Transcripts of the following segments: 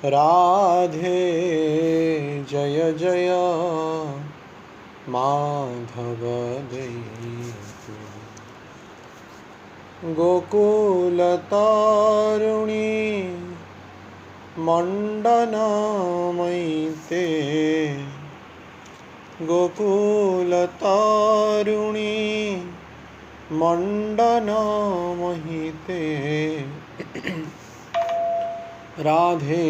राधे जय जय माधव दैवते गोकुलतारुणी मण्डनमयिते गोकुलतारुणी मण्डनमहिते राधे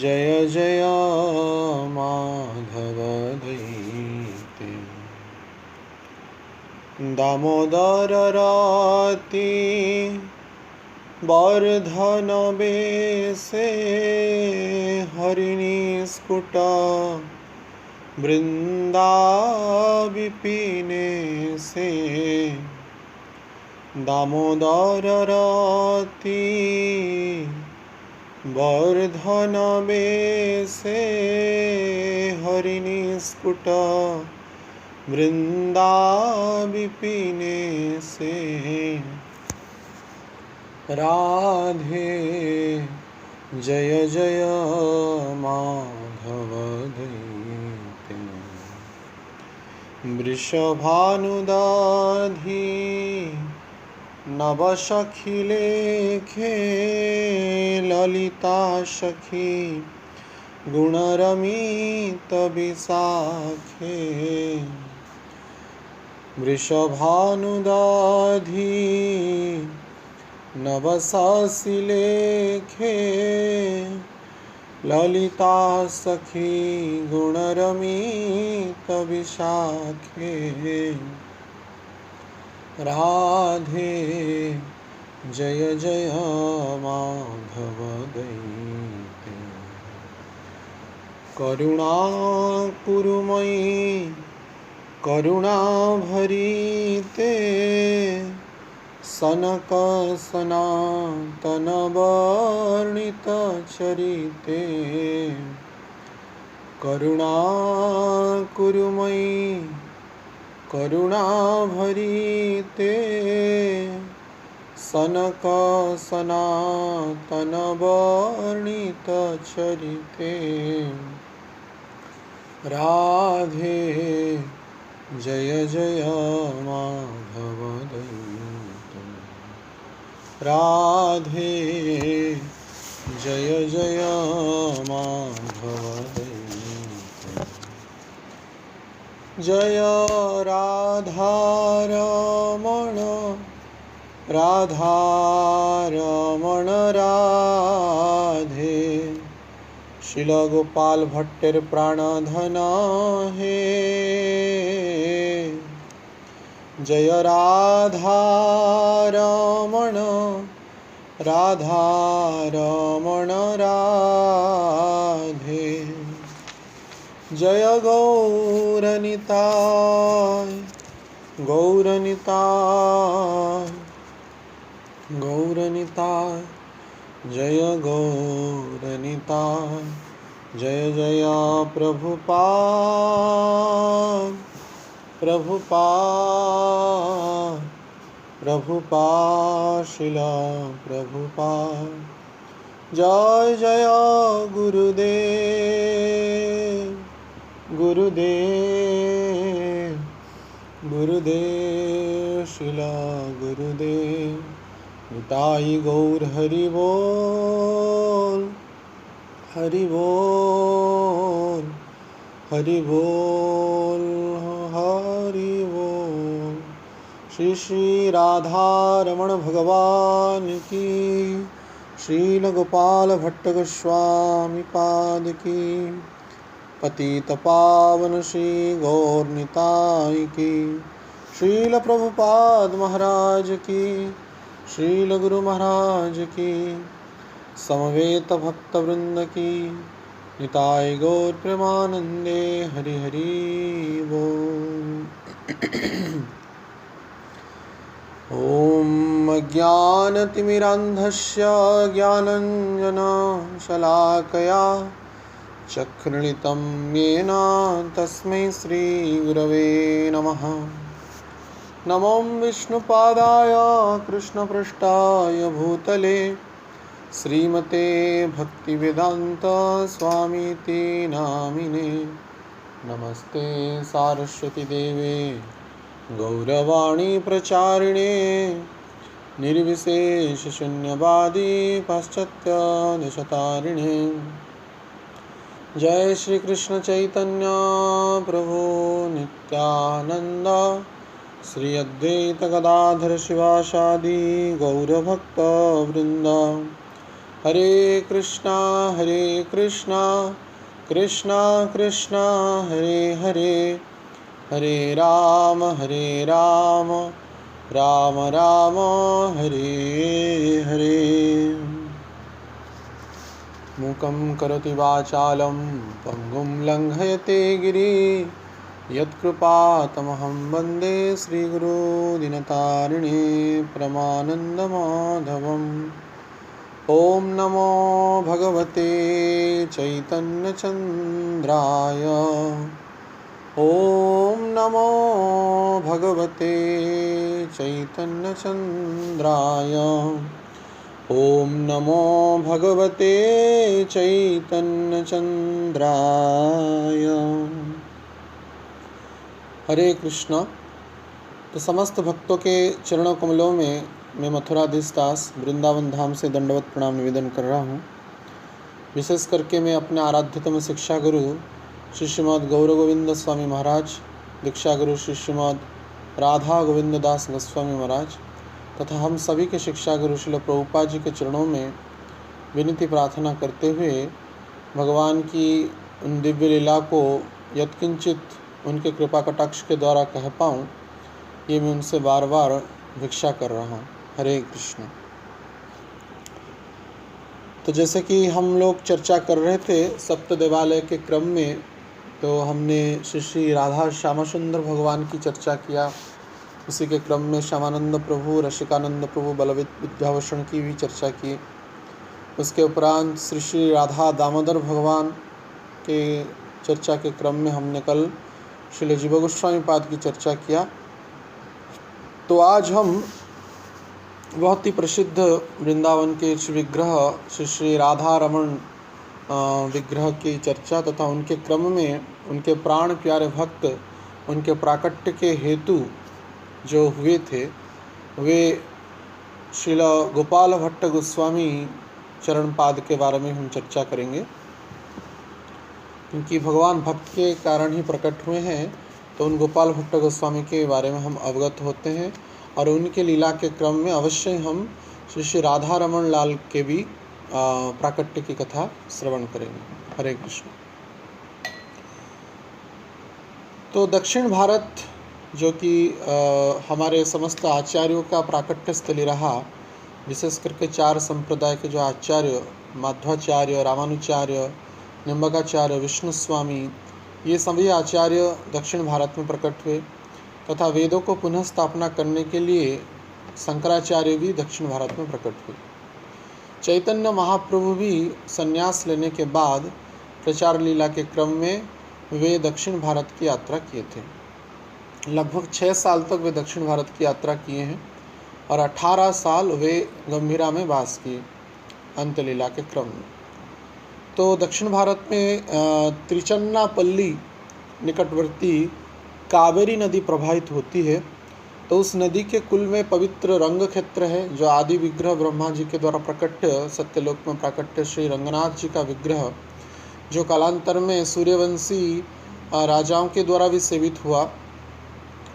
जय जय माधव दैते दामोदर राति वर्धन बेसे हरिणी स्कुट वृंदा विपिने से दामोदर राति वर्धन बेसे हरिणी स्कुट वृंदा विपिने से राधे जय जय माधव दैते वृषभानुदाधि नवसखी लेखे ललिता सखी गुणरमित विशाखे वृषभानुदाधि नवसखी लेखे ललिता सखी गुणरमित विशाखे राधे जय जय माधव दैते करुणा कुरुमयी करुणा भरीते सनक सनातन वर्णित चरिते करुणा कुरुमयी करुणा भरीते सनक सनातन वर्णित चरिते राधे जय जय माधव दैते राधे जय जय माधव दैते जय राधारमण राधारमण राधे शिल गोपाल भट्टर प्राणधन हे जय राधारमण राधारमण राधे जय गौरनिताय गौरनिताय गौरनिताय जय गौरनिताय जय जय प्रभुपाद प्रभुपाद प्रभुपाद शिला प्रभुपाद जय जय गुरुदेव गुरुदेव गुरुदेव शिला गुरुदेव निताई गौर हरि बोल हरि बोल हरि बोल हरि बोल। श्री श्री राधा रमण भगवान की श्रील गोपाल भट्ट गोस्वामी पाद की पतित पावन श्री गौर निताई की श्रील प्रभुपाद महाराज की श्रील गुरु महाराज की समवेत भक्त वृंद की निताय गौर प्रेमानंदे हरि हरि बोल। ओम अज्ञानतिमिरान्धस्य ज्ञानञ्जनशलाकया चक्षुर्मिलितं येन तस्मै श्रीगुरवे नमः। नमो विष्णुपादाय कृष्णपृष्ठाय भूतले श्रीमते भक्तिवेदांत स्वामीति नामिने। नमस्ते सारस्वती देवे गौरवाणी प्रचारिणे निर्विशेष शून्यवादी पाश्चात्य देशतारिणे। जय श्री कृष्ण चैतन्य प्रभु नित्यानंद श्री अद्वैत गदाधर शिवासादि गौरभक्त वृंद। हरे कृष्णा कृष्णा कृष्णा हरे हरे, हरे राम राम राम हरे हरे। मूकं करोति वाचालं पंगुं लंघयते गिरि यत्कृपातमहं वन्दे श्रीगुरो दीनतारिणे परमानन्दमाधवम्। ॐ नमो भगवते चैतन्यचन्द्राय, ॐ नमो भगवते चैतन्यचन्द्राय, ॐ नमो भगवते चैतन्यचन्द्राय। हरे कृष्णा। तो समस्त भक्तों के चरणों कमलों में मैं मथुराधीश दास वृंदावन धाम से दंडवत प्रणाम निवेदन कर रहा हूँ। विशेष करके मैं अपने आराध्यतम शिक्षा गुरु श्री श्रीमद् गौर गोविंद स्वामी महाराज, दीक्षा गुरु श्री श्रीमद् राधा गोविंद दास गोस्वामी महाराज तथा हम सभी के शिक्षा गुरु श्रील प्रभुपाद जी के चरणों में विनती प्रार्थना करते हुए भगवान की उन दिव्य लीला को यत्किंचित उनके कृपा कटाक्ष के द्वारा कह पाऊँ, ये मैं उनसे बार बार भिक्षा कर रहा हूँ। हरे कृष्ण। तो जैसे कि हम लोग चर्चा कर रहे थे सप्त देवालय के क्रम में, तो हमने श्री श्री राधा श्यामा सुंदर भगवान की चर्चा किया। उसी के क्रम में श्यामानंद प्रभु, रसिकानंद प्रभु, बलविद विद्याभूषण की भी चर्चा की। उसके उपरांत श्री श्री राधा दामोदर भगवान के चर्चा के क्रम में हमने कल श्रील जीव गोस्वामी पाद की चर्चा किया। तो आज हम बहुत ही प्रसिद्ध वृंदावन के विग्रह श्री श्री राधा रमण विग्रह की चर्चा तथा उनके क्रम में उनके प्राण प्यारे भक्त उनके प्राकट्य के हेतु जो हुए थे वे श्रील गोपाल भट्ट गोस्वामी चरण पाद के बारे में हम चर्चा करेंगे, क्योंकि भगवान भक्त के कारण ही प्रकट हुए हैं। तो उन गोपाल भट्ट गोस्वामी के बारे में हम अवगत होते हैं और उनके लीला के क्रम में अवश्य हम श्री श्री राधा रमण लाल के भी प्राकट्य की कथा श्रवण करेंगे। हरे कृष्ण। तो दक्षिण भारत जो कि हमारे समस्त आचार्यों का प्राकट्य स्थली रहा, विशेष करके चार संप्रदाय के जो आचार्य माध्वाचार्य, रामानुचार्य, निम्बकाचार्य, विष्णु स्वामी, ये सभी आचार्य दक्षिण भारत में प्रकट हुए तथा वेदों को पुनः स्थापना करने के लिए शंकराचार्य भी दक्षिण भारत में प्रकट हुए। चैतन्य महाप्रभु भी संन्यास लेने के बाद प्रचार लीला के क्रम में वे दक्षिण भारत की यात्रा किए थे। लगभग 6 साल तक वे दक्षिण भारत की यात्रा किए हैं और 18 साल वे गंभीरा में वास किए अंत्यलीला के क्रम में। तो दक्षिण भारत में त्रिचन्नापल्ली निकटवर्ती कावेरी नदी प्रवाहित होती है। तो उस नदी के कुल में पवित्र रंग क्षेत्र है, जो आदि विग्रह ब्रह्मा जी के द्वारा प्रकट्य सत्यलोक में प्राकट्य श्री रंगनाथ जी का विग्रह, जो कालांतर में सूर्यवंशी राजाओं के द्वारा भी सेवित हुआ।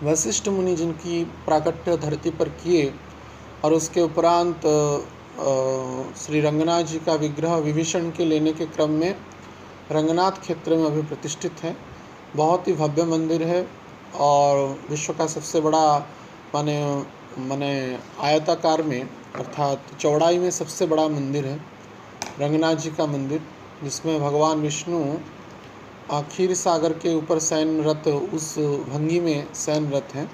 वशिष्ठ मुनि जिनकी प्राकट्य धरती पर किए और उसके उपरांत श्री रंगनाथ जी का विग्रह विभीषण के लेने के क्रम में रंगनाथ क्षेत्र में अभी प्रतिष्ठित है। बहुत ही भव्य मंदिर है और विश्व का सबसे बड़ा माने आयताकार में अर्थात चौड़ाई में सबसे बड़ा मंदिर है रंगनाथ जी का मंदिर, जिसमें भगवान विष्णु क्षीर सागर के ऊपर शयनरत उस भंगी में शयनरत हैं।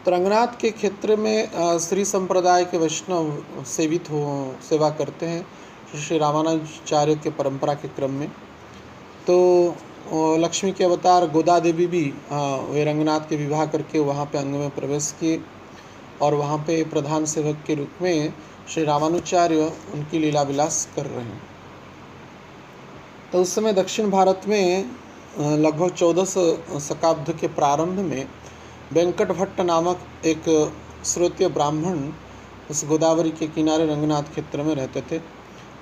तो रंगनाथ के क्षेत्र में श्री संप्रदाय के वैष्णव सेवा करते हैं श्री रामानुजाचार्य के परंपरा के क्रम में। तो लक्ष्मी के अवतार गोदा देवी भी वे रंगनाथ के विवाह करके वहाँ पे अंग में प्रवेश किए और वहाँ पे प्रधान सेवक के रूप में श्री रामानुचार्य उनकी लीला विलास कर रहे हैं। तो उस समय दक्षिण भारत में लगभग 14 शताब्दी के प्रारंभ में वेंकट भट्ट नामक एक श्रोत्रिय ब्राह्मण उस गोदावरी के किनारे रंगनाथ क्षेत्र में रहते थे।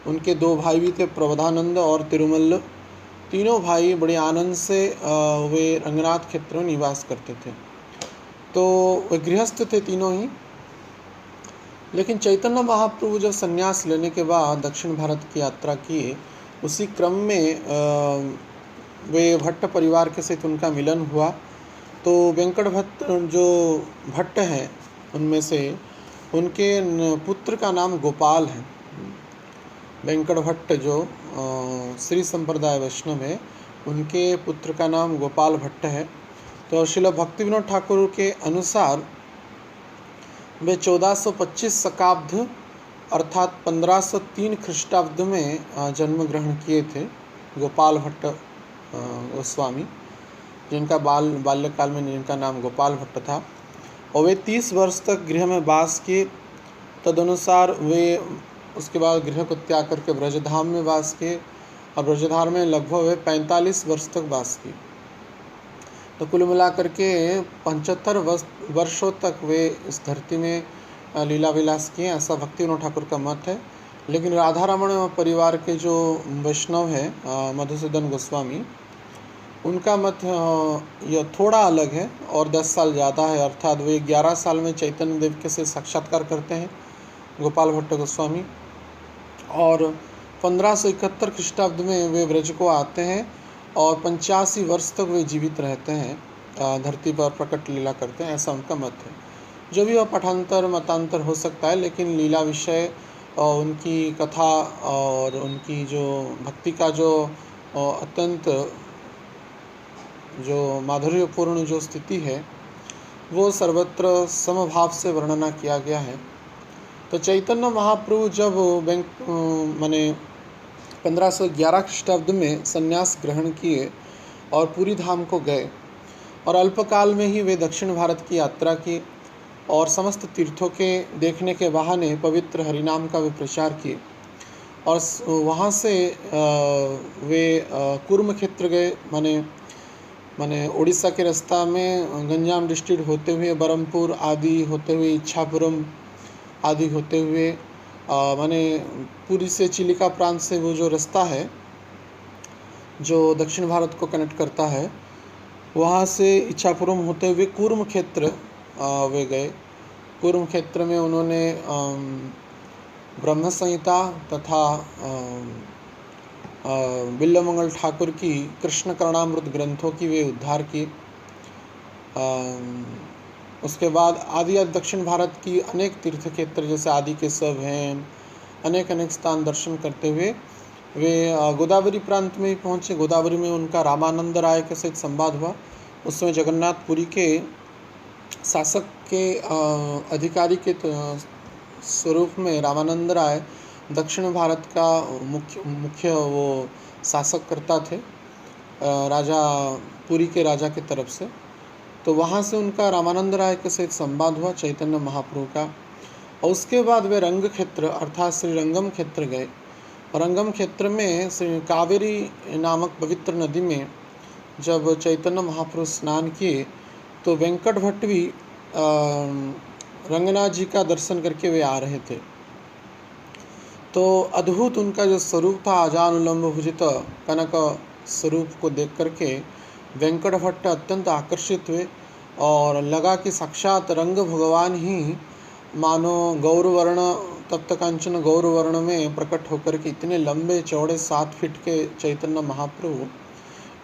उनके 2 भाई भी थे, प्रबोधानंद और तिरुमल्ल। तीनों भाई बड़े आनंद से वे रंगनाथ क्षेत्र में निवास करते थे। तो वे गृहस्थ थे तीनों ही। लेकिन चैतन्य महाप्रभु जब संन्यास लेने के बाद दक्षिण भारत की यात्रा किए, उसी क्रम में वे भट्ट परिवार के साथ उनका मिलन हुआ। तो वेंकट भट्ट जो भट्ट हैं उनमें से उनके पुत्र का नाम गोपाल है। वेंकट भट्ट जो श्री संप्रदाय वैष्णव है, उनके पुत्र का नाम गोपाल भट्ट है। तो श्रील भक्तिविनोद ठाकुर के अनुसार वे 1425 शताब्द अर्थात 1503 ख्रीष्टाब्द में जन्म ग्रहण किए थे। गोपाल भट्ट गोस्वामी, जिनका बाल्यकाल में जिनका नाम गोपाल भट्ट था, और वे 30 वर्ष तक गृह में वास किए। तदनुसार वे उसके बाद गृह को त्याग करके ब्रजधाम में वास किए, और ब्रजधाम में लगभग वे 45 वर्ष तक वास किए। तो कुल मिलाकर के 75 वर्षों तक वे इस धरती में लीला विलास किए, ऐसा भक्तिविनोद ठाकुर का मत है। लेकिन राधा रमण परिवार के जो वैष्णव हैं मधुसूदन गोस्वामी, उनका मत यह थोड़ा अलग है और 10 साल ज़्यादा है। अर्थात वे 11 साल में चैतन्य देव के से साक्षात्कार करते हैं गोपाल भट्ट गोस्वामी, और 1571 ख्रीष्टाब्द में वे ब्रज को आते हैं और 85 वर्ष तक वे जीवित रहते हैं, धरती पर प्रकट लीला करते हैं, ऐसा उनका मत है। जो भी वह पठांतर मतांतर हो सकता है, लेकिन लीला विषय और उनकी कथा और उनकी जो भक्ति का जो अत्यंत जो माधुर्यपूर्ण जो स्थिति है, वो सर्वत्र समभाव से वर्णना किया गया है। तो चैतन्य महाप्रभु जब माने 1511 ख्रीष्टाब्द में संन्यास ग्रहण किए और पूरी धाम को गए, और अल्पकाल में ही वे दक्षिण भारत की यात्रा की और समस्त तीर्थों के देखने के बहाने पवित्र हरिनाम का वे प्रचार किए। और वहाँ से वे कुर्म क्षेत्र गए, माने उड़ीसा के रास्ता में गंजाम डिस्ट्रिक्ट होते हुए बरहमपुर आदि होते हुए इच्छापुरम आदि होते हुए माने पुरी से चिलिका प्रांत से वो जो रास्ता है जो दक्षिण भारत को कनेक्ट करता है, वहाँ से इच्छापुरम होते हुए कुर्म क्षेत्र वे गए। कुर्म क्षेत्र में उन्होंने ब्रह्म संहिता तथा बिल्वमंगल ठाकुर की कृष्ण करणामृत ग्रंथों की वे उद्धार की। उसके बाद आदि दक्षिण भारत की अनेक तीर्थ क्षेत्र जैसे आदि केशव हैं, अनेक स्थान दर्शन करते हुए वे गोदावरी प्रांत में पहुँचे। गोदावरी में उनका रामानंद राय के साथ संवाद हुआ। उस समय जगन्नाथपुरी के शासक के अधिकारी के स्वरूप में रामानंद राय दक्षिण भारत का मुख्य वो शासक करता थे, राजा पुरी के राजा की तरफ से। तो वहाँ से उनका रामानंद राय के साथ संवाद हुआ चैतन्य महाप्रभु का। और उसके बाद वे रंग क्षेत्र अर्थात श्रीरंगम क्षेत्र गए। रंगम क्षेत्र में श्री कावेरी नामक पवित्र नदी में जब चैतन्य महाप्रभु स्नान किए, तो वेंकट भट्ट भी रंगनाथ जी का दर्शन करके वे आ रहे थे। तो अद्भुत उनका जो स्वरूप था, अजानुलंब भुजित कनक स्वरूप को देख करके वेंकट भट्ट अत्यंत आकर्षित हुए और लगा कि साक्षात रंग भगवान ही मानो गौरवर्ण तप्त कांचन गौरवर्ण में प्रकट होकर के इतने लंबे चौड़े 7 फीट के चैतन्य महाप्रभु,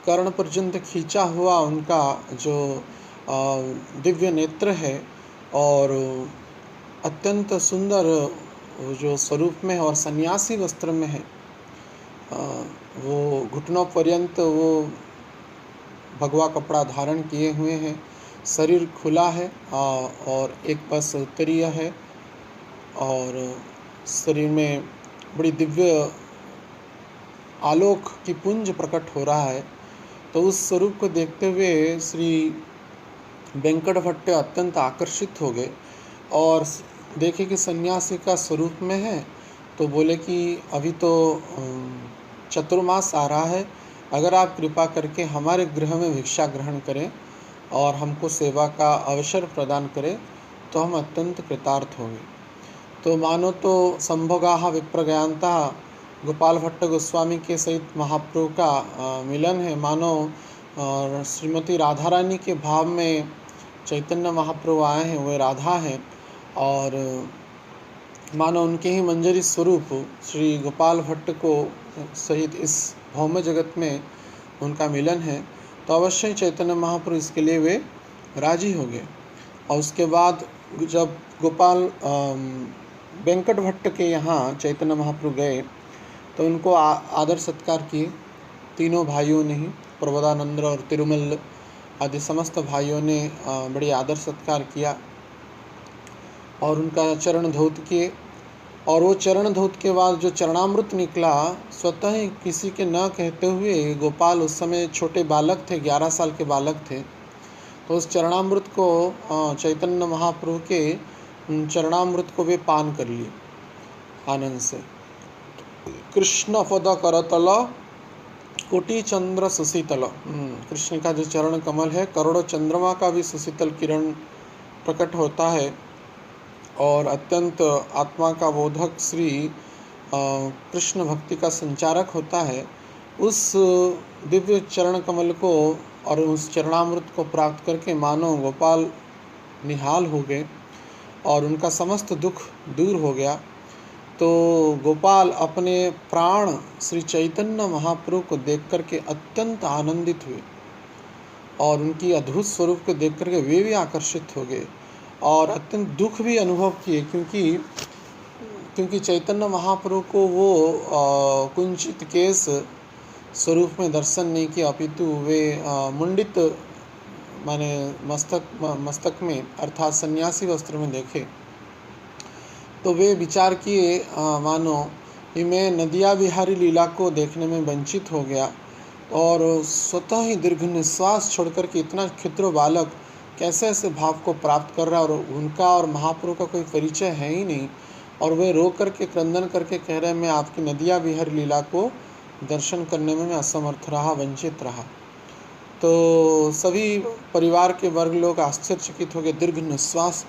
कर्ण पर्यंत खींचा हुआ उनका जो दिव्य नेत्र है और अत्यंत सुंदर जो स्वरूप में और सन्यासी वस्त्र में है, वो घुटनों पर्यंत वो भगवा कपड़ा धारण किए हुए हैं, शरीर खुला है और एक पास उत्तरीय है और शरीर में बड़ी दिव्य आलोक की पुंज प्रकट हो रहा है। तो उस स्वरूप को देखते हुए श्री वेंकट भट्ट अत्यंत आकर्षित हो गए और देखे कि सन्यासी का स्वरूप में है, तो बोले कि अभी तो चतुर्मास आ रहा है, अगर आप कृपा करके हमारे गृह में भिक्षा ग्रहण करें और हमको सेवा का अवसर प्रदान करें तो हम अत्यंत कृतार्थ होंगे। तो मानो तो संभोगाः विप्रज्ञानता गोपाल भट्ट गोस्वामी के सहित महाप्रभु का मिलन है। मानो श्रीमती राधा रानी के भाव में चैतन्य महाप्रभु आए हैं, वे राधा हैं, और मानो उनके ही मंजरी स्वरूप श्री गोपाल भट्ट को सहित इस भौम जगत में उनका मिलन है। तो अवश्य चैतन्य महाप्रभु इसके लिए वे राजी हो गए। और उसके बाद जब गोपाल वेंकट भट्ट के यहाँ चैतन्य महाप्रभु गए तो उनको आदर सत्कार किए। तीनों भाइयों ने ही, प्रबोधानंद और तिरुमल आदि समस्त भाइयों ने बड़ी आदर सत्कार किया और उनका चरण धौत किए। और वो चरण धौत के बाद जो चरणामृत निकला, स्वतः ही किसी के न कहते हुए, गोपाल उस समय छोटे बालक थे, 11 साल के बालक थे, तो उस चरणामृत को चैतन्य महाप्रभु के चरणामृत को वे पान कर लिए आनंद से। कृष्ण पद करतल कोटि चंद्र सुशीतल, कृष्ण का जो चरण कमल है, करोड़ों चंद्रमा का भी सुशीतल किरण प्रकट होता है और अत्यंत आत्मा का बोधक श्री कृष्ण भक्ति का संचारक होता है। उस दिव्य चरण कमल को और उस चरणामृत को प्राप्त करके मानो गोपाल निहाल हो गए और उनका समस्त दुख दूर हो गया। तो गोपाल अपने प्राण श्री चैतन्य महाप्रभु को देख करके अत्यंत आनंदित हुए और उनकी अद्भुत स्वरूप को देख करके वे भी आकर्षित हो गए और अत्यंत दुख भी अनुभव किए, क्योंकि चैतन्य महाप्रभु को वो कुंचित केस स्वरूप में दर्शन नहीं किया, अपितु वे मुंडित माने मस्तक में अर्थात सन्यासी वस्त्र में देखे। तो वे विचार किए मानो कि मैं नदिया विहारी लीला को देखने में वंचित हो गया और स्वतः ही दीर्घ निश्वास छोड़कर के इतना क्षुद्र बालक कैसे ऐसे भाव को प्राप्त कर रहा है और उनका और महाप्रभु का कोई परिचय है ही नहीं, और वे रो करके क्रंदन करके कह रहे हैं मैं आपकी नदिया विहारी लीला को दर्शन करने में मैं असमर्थ रहा, वंचित रहा। तो सभी परिवार के वर्ग लोग आश्चर्यचकित हो गए। दीर्घ निश्वास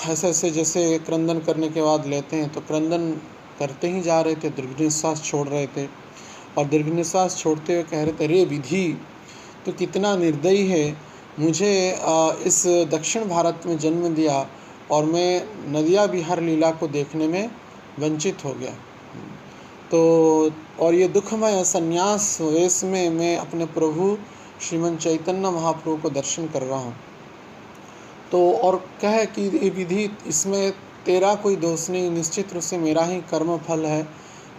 ऐसे ऐसे जैसे क्रंदन करने के बाद लेते हैं, तो क्रंदन करते ही जा रहे थे, दीर्घ निश्वास छोड़ रहे थे और दीर्घ निश्वास छोड़ते हुए कह रहे थे, रे विधि तो कितना निर्दयी है, मुझे इस दक्षिण भारत में जन्म दिया और मैं नदिया विहार लीला को देखने में वंचित हो गया। तो और ये दुखमय संन्यास वेश में मैं अपने प्रभु श्रीमन चैतन्य महाप्रभु को दर्शन कर रहा हूँ। तो और कहे कि ये विधि, इसमें तेरा कोई दोष नहीं, निश्चित रूप से मेरा ही कर्म फल है,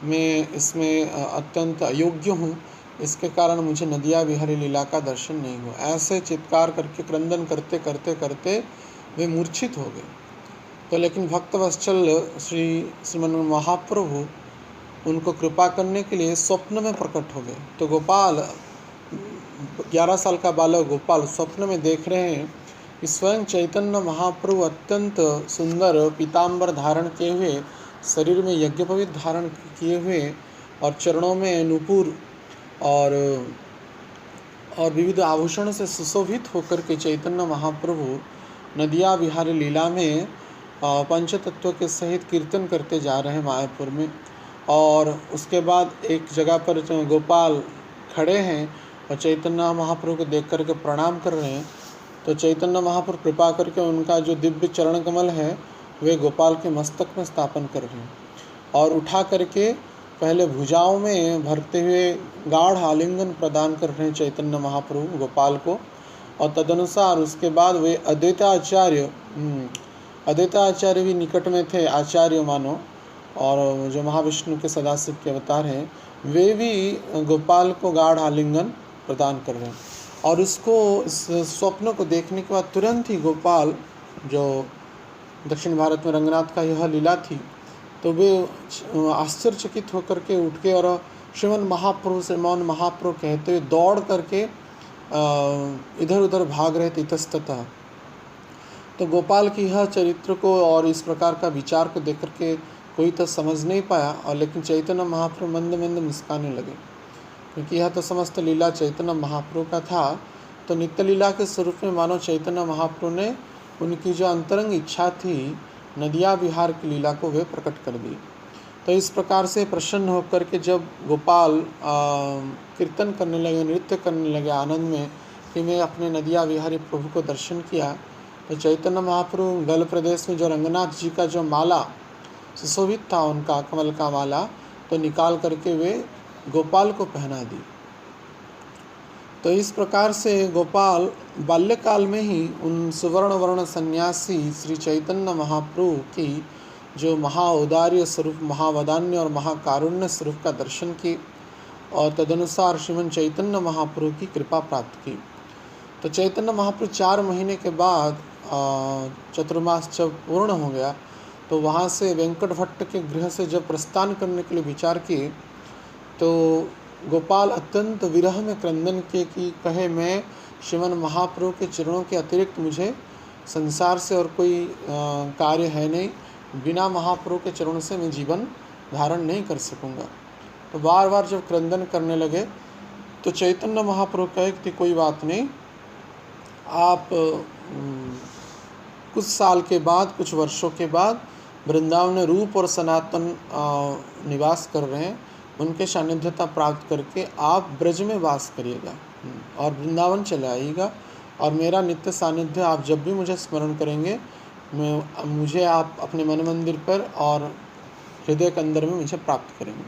मैं इसमें अत्यंत अयोग्य हूँ, इसके कारण मुझे नदिया विहारी लीला का दर्शन नहीं हुआ। ऐसे चित्कार करके क्रंदन करते करते करते वे मूर्छित हो गए। तो लेकिन भक्तवत्सल श्रीमन महाप्रभु उनको कृपा करने के लिए स्वप्न में प्रकट हो गए। तो गोपाल 11 साल का बालक गोपाल स्वप्न में देख रहे हैं कि स्वयं चैतन्य महाप्रभु अत्यंत सुंदर पीताम्बर धारण किए हुए, शरीर में यज्ञोपवीत धारण किए हुए और चरणों में नूपुर और विविध आभूषण से सुशोभित होकर के चैतन्य महाप्रभु नदिया विहारी लीला में पंचतत्व के सहित कीर्तन करते जा रहे हैं मायापुर में। और उसके बाद एक जगह पर गोपाल खड़े हैं और चैतन्य महाप्रभु को देख करके प्रणाम कर रहे हैं। तो चैतन्य महाप्रभु कृपा करके उनका जो दिव्य चरण कमल है वे गोपाल के मस्तक में स्थापन कर रहे हैं और उठा करके पहले भुजाओं में भरते हुए गाढ़ आलिंगन प्रदान कर रहे हैं चैतन्य महाप्रभु गोपाल को। और तदनुसार उसके बाद वे अद्वैताचार्य भी निकट में थे, आचार्य मानो, और जो महाविष्णु के सदाशिव के अवतार हैं, वे भी गोपाल को गाढ़ आलिंगन प्रदान कर रहे हैं। और इसको, इस स्वप्न को देखने के बाद तुरंत ही गोपाल, जो दक्षिण भारत में रंगनाथ का यह लीला थी, तो वे आश्चर्यचकित होकर के उठ के और श्रीमन महाप्रभु से मौन महाप्रभु कहते हुए दौड़ करके इधर उधर भाग रहे थे इतस्ततः। तो गोपाल की यह चरित्र को और इस प्रकार का विचार को देख करके कोई तो समझ नहीं पाया, और लेकिन चैतन्य महाप्रभु मंद मंद मुस्काने लगे, क्योंकि यह तो समस्त लीला चैतन्य महाप्रभु का था। तो नित्य लीला के स्वरूप में मानो चैतन्य महाप्रभु ने उनकी जो अंतरंग इच्छा थी नदिया विहार की लीला को वे प्रकट कर दी। तो इस प्रकार से प्रसन्न होकर के जब गोपाल कीर्तन करने लगे, नृत्य करने लगे आनंद में कि मैं अपने नदिया विहारी प्रभु को दर्शन किया, तो चैतन्य महाप्रभु गल प्रदेश में जो रंगनाथ जी का जो माला सुशोभित था उनका कमल का माला, तो निकाल करके वे गोपाल को पहना दी। तो इस प्रकार से गोपाल बाल्यकाल में ही उन सुवर्ण वर्ण सन्यासी श्री चैतन्य महाप्रभु की जो महाउदार्य स्वरूप, महावदान्य और महाकारुण्य स्वरूप का दर्शन किए, और तदनुसार श्रीमन चैतन्य महाप्रभु की कृपा प्राप्त की। तो चैतन्य महाप्रभु 4 महीने के बाद चतुर्मास जब पूर्ण हो गया, तो वहाँ से वेंकट भट्ट के गृह से जब प्रस्थान करने के लिए विचार किए, तो गोपाल अत्यंत विरह में क्रंदन किए कि कहे मैं श्रीमन महाप्रभु के चरणों के अतिरिक्त मुझे संसार से और कोई कार्य है नहीं, बिना महाप्रभु के चरणों से मैं जीवन धारण नहीं कर सकूँगा। तो बार बार जब क्रंदन करने लगे, तो चैतन्य महाप्रभु कहे कि कोई बात नहीं, आप कुछ साल के बाद, कुछ वर्षों के बाद वृंदावन में रूप और सनातन निवास कर रहे हैं, उनके सानिध्यता प्राप्त करके आप ब्रज में वास करिएगा और वृंदावन चले आइएगा, और मेरा नित्य सानिध्य आप जब भी मुझे स्मरण करेंगे, मुझे आप अपने मन मंदिर पर और हृदय के अंदर में मुझे प्राप्त करेंगे।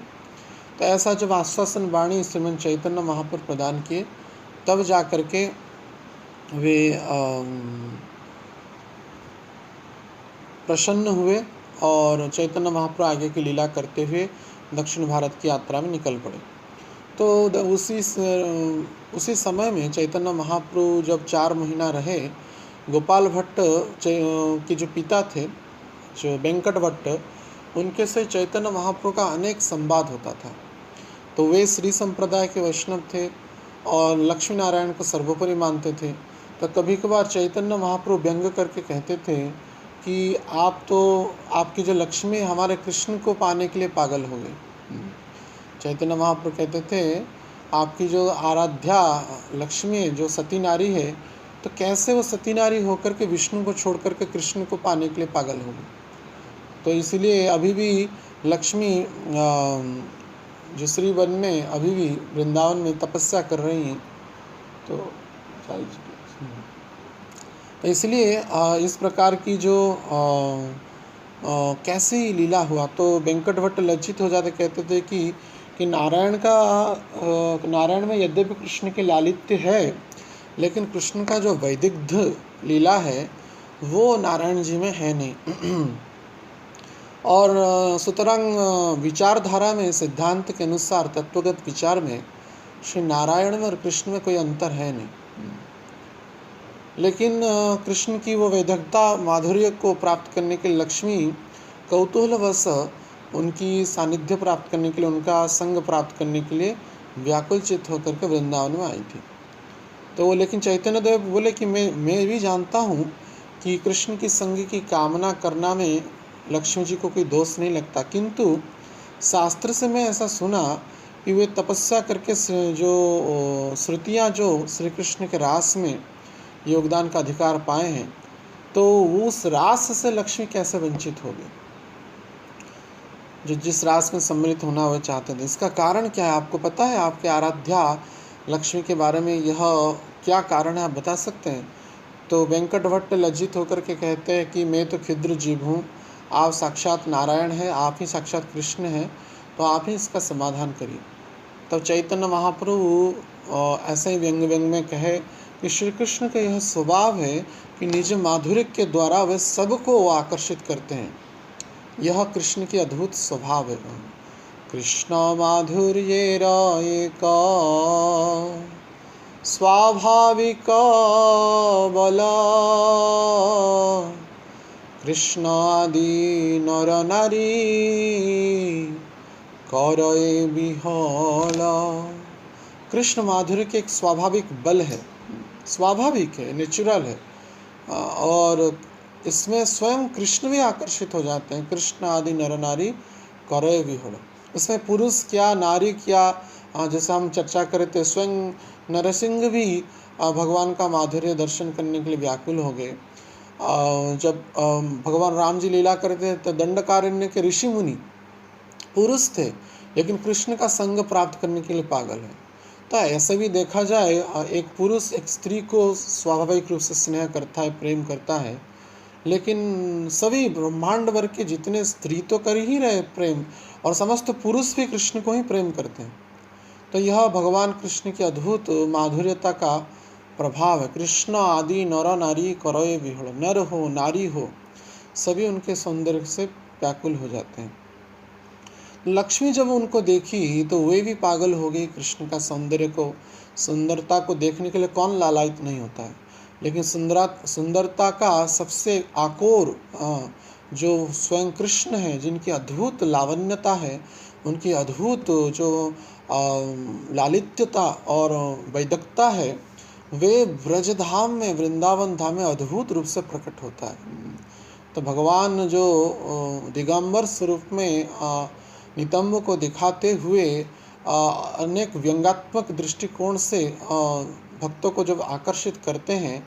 तो ऐसा जब आश्वासन वाणी श्रीमन चैतन्य महाप्रभु प्रदान किए, तब जा कर के वे प्रसन्न हुए और चैतन्य महाप्रभु आगे की लीला करते हुए दक्षिण भारत की यात्रा में निकल पड़े। तो उसी समय में चैतन्य महाप्रभु जब 4 महीना रहे, गोपाल भट्ट के जो पिता थे, जो वेंकट भट्ट, उनके से चैतन्य महाप्रभु का अनेक संवाद होता था। तो वे श्री संप्रदाय के वैष्णव थे और लक्ष्मी नारायण को सर्वोपरि मानते थे। तो कभी कभार चैतन्य महाप्रभु व्यंग करके कहते थे कि आप तो, आपकी जो लक्ष्मी हमारे कृष्ण को पाने के लिए पागल हो गए। चैतन्य महाप्रभु कहते थे आपकी जो आराध्या लक्ष्मी है, जो सती नारी है, तो कैसे वो सती नारी होकर के विष्णु को छोड़ करके कृष्ण को पाने के लिए पागल हो गई। तो इसलिए अभी भी लक्ष्मी जो श्रीवन में अभी भी वृंदावन में तपस्या कर रही हैं। तो इसलिए इस प्रकार की जो कैसी लीला हुआ, तो वेंकट भट्ट लज्जित हो जाते, कहते थे कि नारायण में यद्यपि कृष्ण के लालित्य है, लेकिन कृष्ण का जो वैदिग्ध लीला है वो नारायण जी में है नहीं। और सुतरां विचारधारा में, सिद्धांत के अनुसार, तत्वगत विचार में श्री नारायण में और कृष्ण में कोई अंतर है नहीं। लेकिन कृष्ण की वो वैदग्धता, माधुर्य को प्राप्त करने के लिए लक्ष्मी कौतूहलवश उनकी सानिध्य प्राप्त करने के लिए, उनका संग प्राप्त करने के लिए व्याकुल चित्त होकर के वृंदावन में आई थी। तो वो, लेकिन चैतन्य देव बोले कि मैं भी जानता हूँ कि कृष्ण की संग की कामना करना में लक्ष्मी जी को कोई दोष नहीं लगता, किंतु शास्त्र से मैं ऐसा सुना कि वे तपस्या करके जो श्रुतियाँ जो श्री कृष्ण के रास में योगदान का अधिकार पाए हैं, तो उस रास से लक्ष्मी कैसे वंचित होगी, जो जिस रास में सम्मिलित होना वह चाहते थे। इसका कारण क्या है आपको पता है? आपके आराध्या लक्ष्मी के बारे में यह क्या कारण है, आप बता सकते हैं? तो वेंकट भट्ट लज्जित होकर के कहते हैं कि मैं तो क्षुद्र जीव हूँ, आप साक्षात नारायण हैं, आप ही साक्षात कृष्ण हैं, तो आप ही इसका समाधान करिए। तब चैतन्य महाप्रभु ऐसे ही व्यंग व्यंग में कहे कि श्री कृष्ण का यह स्वभाव है कि निज माधुर्य के द्वारा वे सबको आकर्षित करते हैं। यह कृष्ण की अद्भुत स्वभाव है। कृष्ण माधुर्य एक स्वाभाविक बल, कृष्ण आदि नर नारी करए विहल। कृष्ण माधुर्य के एक स्वाभाविक बल है, स्वाभाविक है, नेचुरल है, और इसमें स्वयं कृष्ण भी आकर्षित हो जाते हैं। कृष्ण आदि नर नारी करय विहुल, इसमें पुरुष क्या नारी क्या, जैसा हम चर्चा करे थे, स्वयं नरसिंह भी भगवान का माधुर्य दर्शन करने के लिए व्याकुल हो गए। जब भगवान राम जी लीला करते थे तो दंडकारण्य के ऋषि मुनि पुरुष थे, लेकिन कृष्ण का संग प्राप्त करने के लिए पागल है। तो ऐसा भी देखा जाए, एक पुरुष एक स्त्री को स्वाभाविक रूप से स्नेह करता है, प्रेम करता है, लेकिन सभी ब्रह्मांड वर्ग के जितने स्त्री तो कर ही रहे प्रेम, और समस्त पुरुष भी कृष्ण को ही प्रेम करते हैं। तो यह भगवान कृष्ण की अद्भुत माधुर्यता का प्रभाव है। कृष्ण आदि नर नारी करय विहुल, नर हो नारी हो सभी उनके सौंदर्य से व्याकुल हो जाते हैं। लक्ष्मी जब उनको देखी तो वे भी पागल हो गई। कृष्ण का सुंदरता को देखने के लिए कौन लालायित नहीं होता है, लेकिन सुंदरता का सबसे आकोर जो स्वयं कृष्ण है, जिनकी अद्भुत लावण्यता है, उनकी अद्भुत जो लालित्यता और वैदकता है, वे ब्रजधाम में, वृंदावन धाम में अद्भुत रूप से प्रकट होता है। तो भगवान जो दिगंबर स्वरूप में नितंब को दिखाते हुए अनेक व्यंग्यात्मक दृष्टिकोण से भक्तों को जब आकर्षित करते हैं,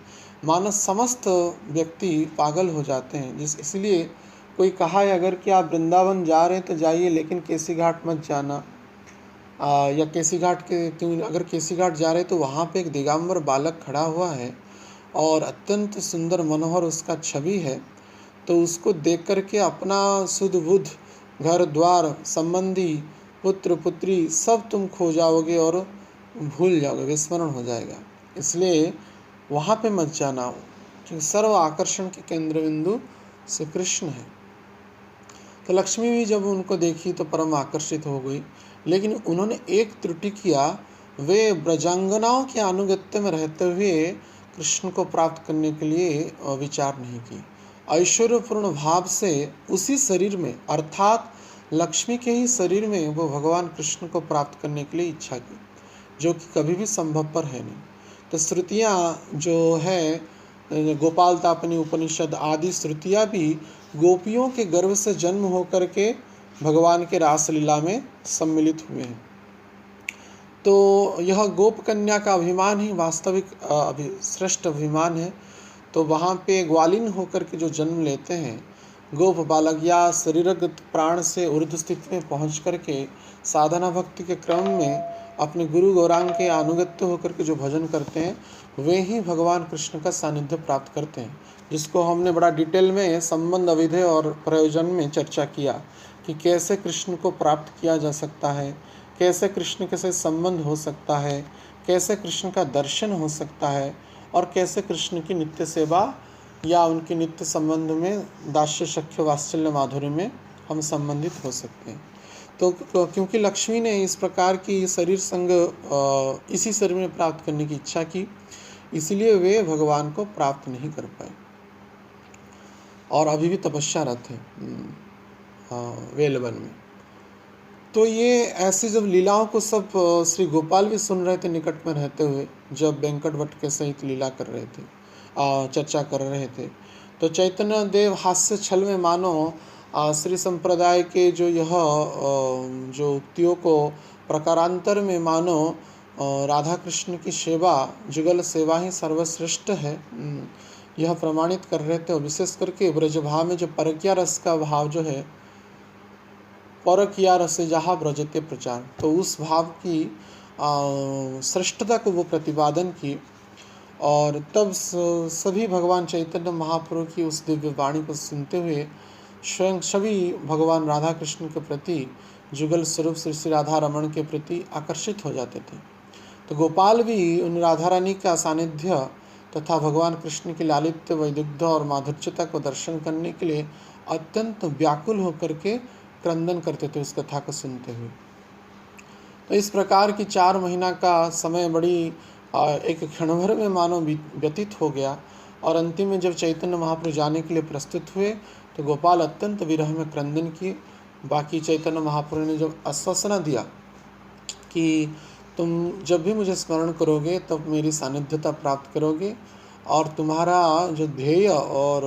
मानस समस्त व्यक्ति पागल हो जाते हैं। इसलिए कोई कहा है अगर कि आप वृंदावन जा रहे हैं तो जाइए, लेकिन केसी घाट मत जाना, या केसी घाट के क्यों, अगर केसी घाट जा रहे तो वहाँ पे एक दिगंबर बालक खड़ा हुआ है और अत्यंत सुंदर मनोहर उसका छवि है, तो उसको देख करके अपना सुध बुध, घर द्वार, संबंधी, पुत्र पुत्री सब तुम खो जाओगे और भूल जाओगे, विस्मरण हो जाएगा। इसलिए वहाँ पे मत जाना, क्योंकि सर्व आकर्षण के केंद्र बिंदु श्री कृष्ण है। तो लक्ष्मी भी जब उनको देखी तो परम आकर्षित हो गई, लेकिन उन्होंने एक त्रुटि किया, वे ब्रजांगनाओं के अनुगत्य में रहते हुए कृष्ण को प्राप्त करने के लिए विचार नहीं की। ऐश्वर्यपूर्ण भाव से उसी शरीर में, अर्थात लक्ष्मी के ही शरीर में, वो भगवान कृष्ण को प्राप्त करने के लिए इच्छा की, जो कि कभी भी संभवपर है नहीं। तो श्रुतियाँ जो है, गोपाल तापनी उपनिषद आदि श्रुतियाँ भी गोपियों के गर्भ से जन्म होकर के भगवान के रासलीला में सम्मिलित हुए हैं। तो यह गोप कन्या का अभिमान ही वास्तविक श्रेष्ठ अभिमान है। तो वहाँ पे ग्वालिन होकर के जो जन्म लेते हैं, गोप बालक या शरीरगत प्राण से ऊर्ध्व स्थिति में पहुँच करके साधना भक्ति के क्रम में अपने गुरु गौरांग के अनुगत्य होकर के जो भजन करते हैं, वे ही भगवान कृष्ण का सानिध्य प्राप्त करते हैं, जिसको हमने बड़ा डिटेल में संबंध अविधेय और प्रयोजन में चर्चा किया कि कैसे कृष्ण को प्राप्त किया जा सकता है, कैसे कृष्ण के साथ संबंध हो सकता है, कैसे कृष्ण का दर्शन हो सकता है, और कैसे कृष्ण की नित्य सेवा या उनके नित्य संबंध में दास्य सख्य वात्सल्य माधुर्य में हम संबंधित हो सकते हैं। तो क्योंकि लक्ष्मी ने इस प्रकार की शरीर संग इसी शरीर में प्राप्त करने की इच्छा की, इसलिए वे भगवान को प्राप्त नहीं कर पाए और अभी भी तपस्यारत है वेलवन में। तो ये ऐसी जब लीलाओं को सब श्री गोपाल भी सुन रहे थे निकट में रहते हुए, जब वेंकट भट्ट के सहित लीला कर रहे थे, चर्चा कर रहे थे, तो चैतन्य देव हास्य छल में मानो श्री संप्रदाय के जो यह जो उक्तियों को प्रकारांतर में मानो राधा कृष्ण की सेवा, जुगल सेवा ही सर्वश्रेष्ठ है, यह प्रमाणित कर रहे थे। और विशेष करके ब्रजभाव में जो परकिया रस का भाव जो है, परकिया रस जहाँ ब्रजते प्रचार, तो उस भाव की श्रेष्ठता को वो प्रतिपादन की। और तब सभी भगवान चैतन्य महाप्रभु की उस दिव्य वाणी को सुनते हुए स्वयं सभी भगवान राधा कृष्ण के प्रति, जुगल स्वरूप श्री श्री राधा रमण के प्रति आकर्षित हो जाते थे। तो गोपाल भी उन राधा रानी का सानिध्य तथा भगवान कृष्ण की लालित्य, वैदुग्ध और माधुर्यता को दर्शन करने के लिए अत्यंत व्याकुल होकर के क्रंदन करते थे उस कथा को सुनते हुए। तो इस प्रकार की 4 महीना का समय बड़ी एक क्षण भर में मानो व्यतीत हो गया, और अंतिम में जब चैतन्य महाप्रभु जाने के लिए प्रस्तुत हुए तो गोपाल अत्यंत विरह में क्रंदन किए। बाकी चैतन्य महाप्रभु ने जब आश्वासना दिया कि तुम जब भी मुझे स्मरण करोगे तब मेरी सानिध्यता प्राप्त करोगे, और तुम्हारा जो ध्येय और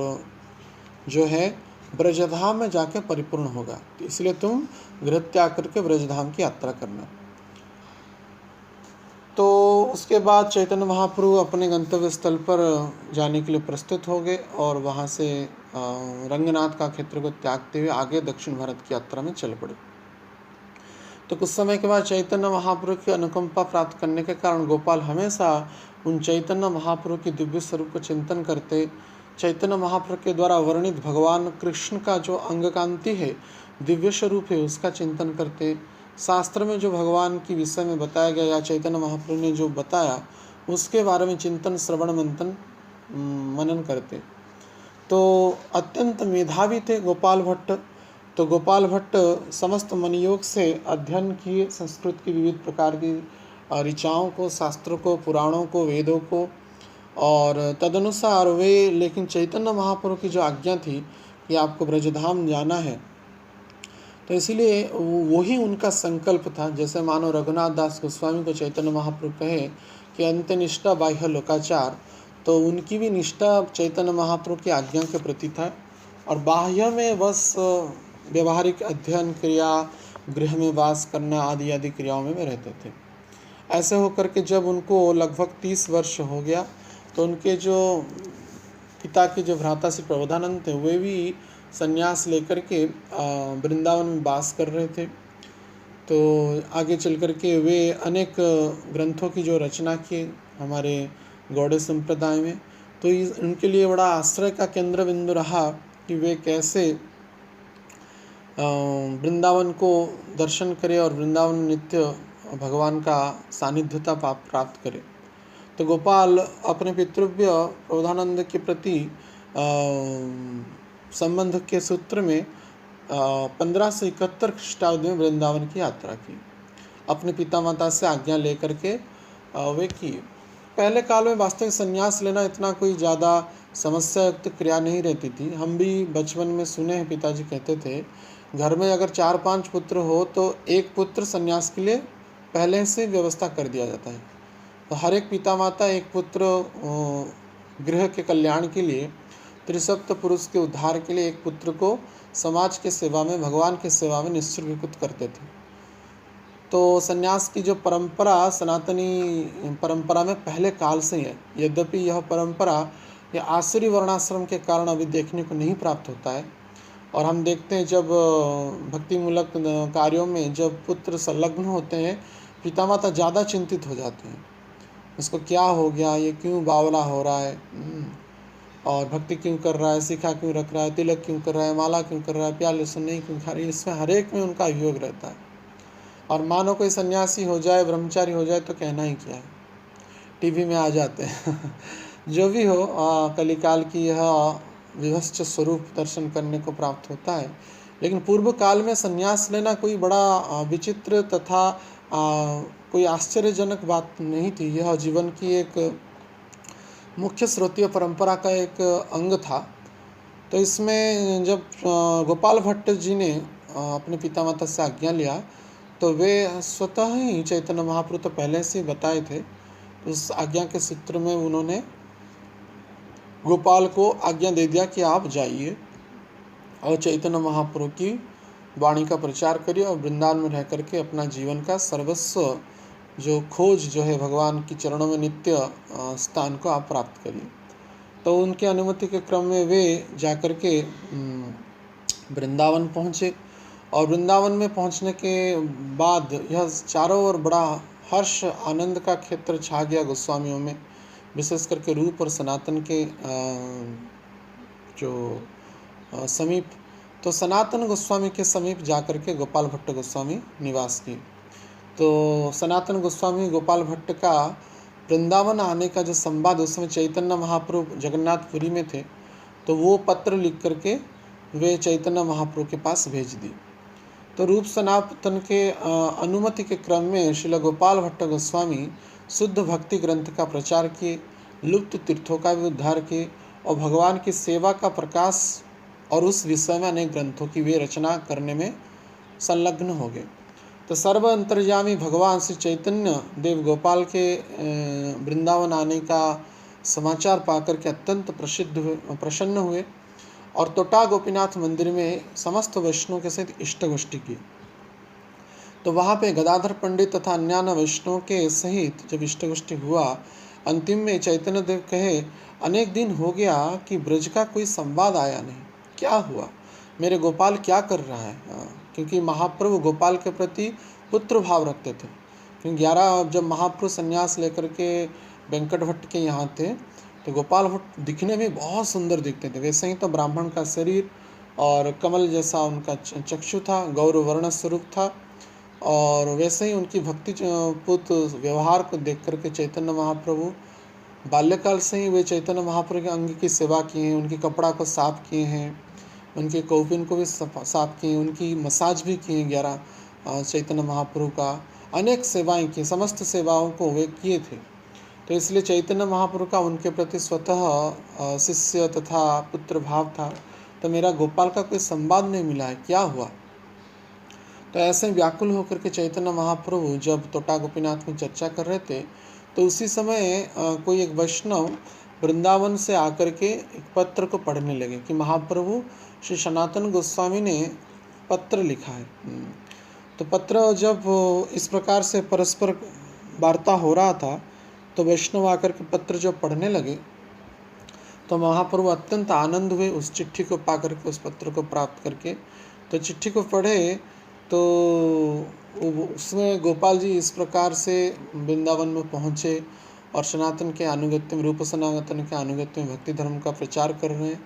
जो है ब्रजधाम में जाके परिपूर्ण होगा। तो इसलिए तुम गृह त्याग करके ब्रजधाम की यात्रा करना। तो उसके बाद चैतन्य महाप्रभु अपने गंतव्य स्थल पर जाने के लिए प्रस्तुत हो गए और वहाँ से रंगनाथ का क्षेत्र को त्यागते हुए आगे दक्षिण भारत की यात्रा में चल पड़े। तो कुछ समय के बाद चैतन्य महाप्रभु की अनुकंपा प्राप्त करने के कारण गोपाल हमेशा उन चैतन्य महाप्रभु के दिव्य स्वरूप को चिंतन करते। चैतन्य महाप्रभु के द्वारा वर्णित भगवान कृष्ण का जो अंग कांति है, दिव्य स्वरूप है, उसका चिंतन करते। शास्त्र में जो भगवान के विषय में बताया गया या चैतन्य महाप्रभु ने जो बताया उसके बारे में चिंतन श्रवण मंथन मनन करते। तो अत्यंत मेधावी थे गोपाल भट्ट। तो गोपाल भट्ट समस्त मनयोग से अध्ययन किए संस्कृत की विविध प्रकार की ऋचाओं को, शास्त्रों को, पुराणों को, वेदों को, और तदनुसार वे, लेकिन चैतन्य महाप्रभु की जो आज्ञा थी कि आपको ब्रजधाम जाना है, तो इसीलिए वही उनका संकल्प था। जैसे मानो रघुनाथ दास गोस्वामी को चैतन्य महाप्रभु कहे कि अंत्यनिष्ठा बाह्य लोकाचार, तो उनकी भी निष्ठा चैतन्य महाप्रभु की आज्ञा के प्रति था और बाह्य में बस व्यवहारिक अध्ययन क्रिया, गृह में वास करना आदि आदि क्रियाओं में रहते थे। ऐसे होकर के जब उनको लगभग 30 वर्ष हो गया तो उनके जो पिता के जो भ्राता श्री प्रबोधानंद थे वे भी संन्यास लेकर के वृंदावन में वास कर रहे थे। तो आगे चल कर के वे अनेक ग्रंथों की जो रचना की हमारे गौड़े संप्रदाय में, तो उनके लिए बड़ा आश्रय का केंद्र बिंदु रहा कि वे कैसे वृंदावन को दर्शन करें और वृंदावन नित्य भगवान का सानिध्यता प्राप्त करें। तो गोपाल अपने पितृव्य प्रबोधानंद के प्रति संबंध के सूत्र में 1571 ख्रीष्टाब्द में वृंदावन की यात्रा की। अपने पिता माता से आज्ञा लेकर के वे किए। पहले काल में वास्तविक संन्यास लेना इतना कोई ज़्यादा समस्या युक्त क्रिया नहीं रहती थी। हम भी बचपन में सुने हैं, पिताजी कहते थे घर में अगर 4-5 पुत्र हो तो एक पुत्र संन्यास के लिए पहले से व्यवस्था कर दिया जाता है। तो हर एक पिता माता एक पुत्र गृह के कल्याण के लिए, त्रिसप्त पुरुष के उद्धार के लिए एक पुत्र को समाज के सेवा में, भगवान के सेवा में निश्चित करते थे। तो संन्यास की जो परंपरा सनातनी परंपरा में पहले काल से है। यद्यपि यह परंपरा या आसुरी वर्णाश्रम के कारण अभी देखने को नहीं प्राप्त होता है। और हम देखते हैं जब भक्तिमूलक कार्यों में जब पुत्र संलग्न होते हैं, पिता माता ज़्यादा चिंतित हो जाते हैं, इसको क्या हो गया, ये क्यों बावला हो रहा है, और भक्ति क्यों कर रहा है, शिखा क्यों रख रहा है, तिलक क्यों कर रहा है, माला क्यों कर रहा है, प्याले से नहीं क्यों खा रही है। इसमें हर एक में उनका अभियोग रहता है। और मानो कोई सन्यासी हो जाए, ब्रह्मचारी हो जाए तो कहना ही क्या है, टीवी में आ जाते हैं। जो भी हो, कलिकाल की यह विभत्स स्वरूप दर्शन करने को प्राप्त होता है। लेकिन पूर्व काल में संन्यास लेना कोई बड़ा विचित्र तथा कोई आश्चर्यजनक बात नहीं थी। यह जीवन की एक मुख्य स्रोतीय परंपरा का एक अंग था। तो इसमें जब गोपाल भट्ट जी ने अपने पिता माता से आज्ञा लिया तो वे स्वतः ही चैतन्य महाप्रभु तो पहले से बताए थे, उस आज्ञा के सूत्र में उन्होंने गोपाल को आज्ञा दे दिया कि आप जाइए और चैतन्य महाप्रभु की वाणी का प्रचार करिए और वृंदावन में रह करके अपना जीवन का सर्वस्व जो खोज जो है भगवान की चरणों में नित्य स्थान को आप प्राप्त करिए। तो उनके अनुमति के क्रम में वे जाकर के वृंदावन पहुँचे और वृंदावन में पहुँचने के बाद यह चारों ओर बड़ा हर्ष आनंद का क्षेत्र छा गया गोस्वामियों में, विशेष करके रूप और सनातन के जो समीप। तो सनातन गोस्वामी के समीप जाकर के गोपाल भट्ट गोस्वामी निवास की। तो सनातन गोस्वामी गोपाल भट्ट का वृंदावन आने का जो संवाद, उस समय चैतन्य महाप्रभु जगन्नाथपुरी में थे, तो वो पत्र लिख करके वे चैतन्य महाप्रभु के पास भेज दी। तो रूप सनातन के अनुमति के क्रम में श्रील गोपाल भट्ट गोस्वामी शुद्ध भक्ति ग्रंथ का प्रचार किए, लुप्त तीर्थों का भी उद्धार किए और भगवान की सेवा का प्रकाश और उस विषय में अनेक ग्रंथों की वे रचना करने में संलग्न हो गए। तो सर्व अंतर्यामी भगवान श्री चैतन्य देव गोपाल के वृंदावन आने का समाचार पाकर के अत्यंत प्रसन्न हुए और तोटा गोपीनाथ मंदिर में समस्त वैष्णव के सहित इष्ट गोष्ठी की। तो वहाँ पे गदाधर पंडित तथा अन्य वैष्णव के सहित जब इष्ट गोष्ठी हुआ, अंतिम में चैतन्य देव कहे, अनेक दिन हो गया कि ब्रज का कोई संवाद आया नहीं, क्या हुआ, मेरे गोपाल क्या कर रहा है। क्योंकि महाप्रभु गोपाल के प्रति पुत्र भाव रखते थे। क्योंकि 11 जब महाप्रभु संन्यास लेकर के वेंकट भट्ट के यहाँ थे, तो गोपाल भट्ट दिखने में बहुत सुंदर दिखते थे। वैसे ही तो ब्राह्मण का शरीर और कमल जैसा उनका चक्षु था, गौर वर्ण स्वरूप था, और वैसे ही उनकी भक्ति पूत व्यवहार को देख करके चैतन्य महाप्रभु बाल्यकाल से ही वे चैतन्य महाप्रभु के अंग की सेवा किए हैं, उनके कपड़ा को साफ किए हैं, उनके कौपिन को भी साफ किए, उनकी मसाज भी किए 11 चैतन्य महाप्रभु का अनेक सेवाएं की, समस्त सेवाओं को वे किए थे। तो इसलिए चैतन्य महाप्रभु का उनके प्रति स्वतः शिष्य तथा पुत्र भाव था। तो मेरा गोपाल का कोई संवाद नहीं मिला है, क्या हुआ। तो ऐसे व्याकुल होकर के चैतन्य महाप्रभु जब तोटा गोपीनाथ में चर्चा कर रहे थे, तो उसी समय कोई एक वैष्णव वृंदावन से आकर के एक पत्र को पढ़ने लगे कि महाप्रभु श्री सनातन गोस्वामी ने पत्र लिखा है। तो पत्र जब इस प्रकार से परस्पर वार्ता हो रहा था, तो वैष्णव आकर के पत्र जब पढ़ने लगे, तो महाप्रभु अत्यंत आनंद हुए उस चिट्ठी को पा करके, उस पत्र को प्राप्त करके। तो चिट्ठी को पढ़े तो उसमें गोपाल जी इस प्रकार से वृंदावन में पहुँचे और सनातन के अनुगत्य में, रूप सनातन के अनुगत्य में भक्ति धर्म का प्रचार कर रहे हैं,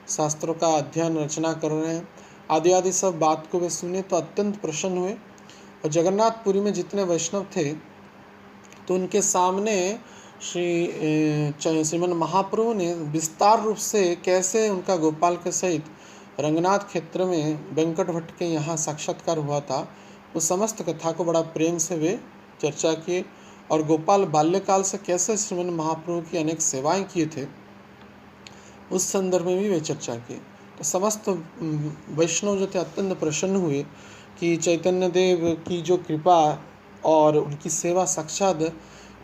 शास्त्रों का अध्ययन रचना कर रहे हैं, आदि आदि सब बात को वे सुने तो अत्यंत प्रसन्न हुए। और जगन्नाथपुरी में जितने वैष्णव थे, तो उनके सामने श्रीमन महाप्रभु ने विस्तार रूप से कैसे उनका गोपाल के सहित रंगनाथ क्षेत्र में वेंकट भट्ट के यहाँ साक्षात्कार हुआ था, उस समस्त कथा को बड़ा प्रेम से वे चर्चा किए। और गोपाल बाल्यकाल से कैसे श्रीमन महाप्रभु की अनेक सेवाएं किए थे, उस संदर्भ में भी वे चर्चा की। तो समस्त वैष्णव जो थे अत्यंत प्रसन्न हुए कि चैतन्य देव की जो कृपा और उनकी सेवा साक्षात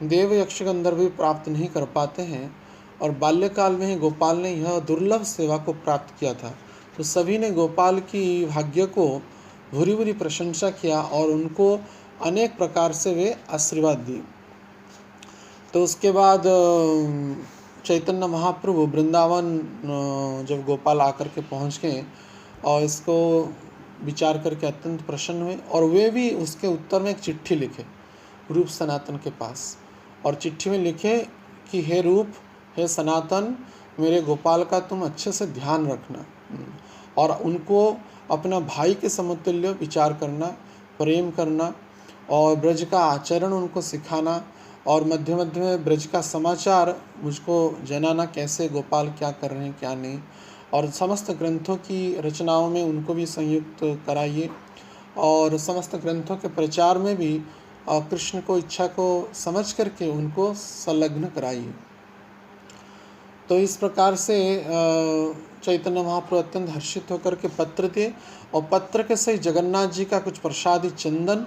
देव यक्ष गंधर्व भी प्राप्त नहीं कर पाते हैं, और बाल्यकाल में ही गोपाल ने यह दुर्लभ सेवा को प्राप्त किया था। तो सभी ने गोपाल की भाग्य को भूरी भूरी प्रशंसा किया और उनको अनेक प्रकार से वे आशीर्वाद दिए। तो उसके बाद चैतन्य महाप्रभु वृंदावन जब गोपाल आकर के पहुँच गए और इसको विचार करके अत्यंत प्रसन्न हुए, और वे भी उसके उत्तर में एक चिट्ठी लिखे रूप सनातन के पास, और चिट्ठी में लिखे कि हे रूप, हे सनातन, मेरे गोपाल का तुम अच्छे से ध्यान रखना और उनको अपना भाई के समतुल्य विचार करना, प्रेम करना, और ब्रज का आचरण उनको सिखाना, और मध्य मध्य में ब्रज का समाचार मुझको जनाना, कैसे गोपाल क्या कर रहे हैं क्या नहीं, और समस्त ग्रंथों की रचनाओं में उनको भी संयुक्त कराइए, और समस्त ग्रंथों के प्रचार में भी कृष्ण को इच्छा को समझ करके उनको संलग्न कराइए। तो इस प्रकार से चैतन्य महाप्रभु अत्यंत हर्षित होकर के पत्र दिए, और पत्र के सही जगन्नाथ जी का कुछ प्रसादी चंदन,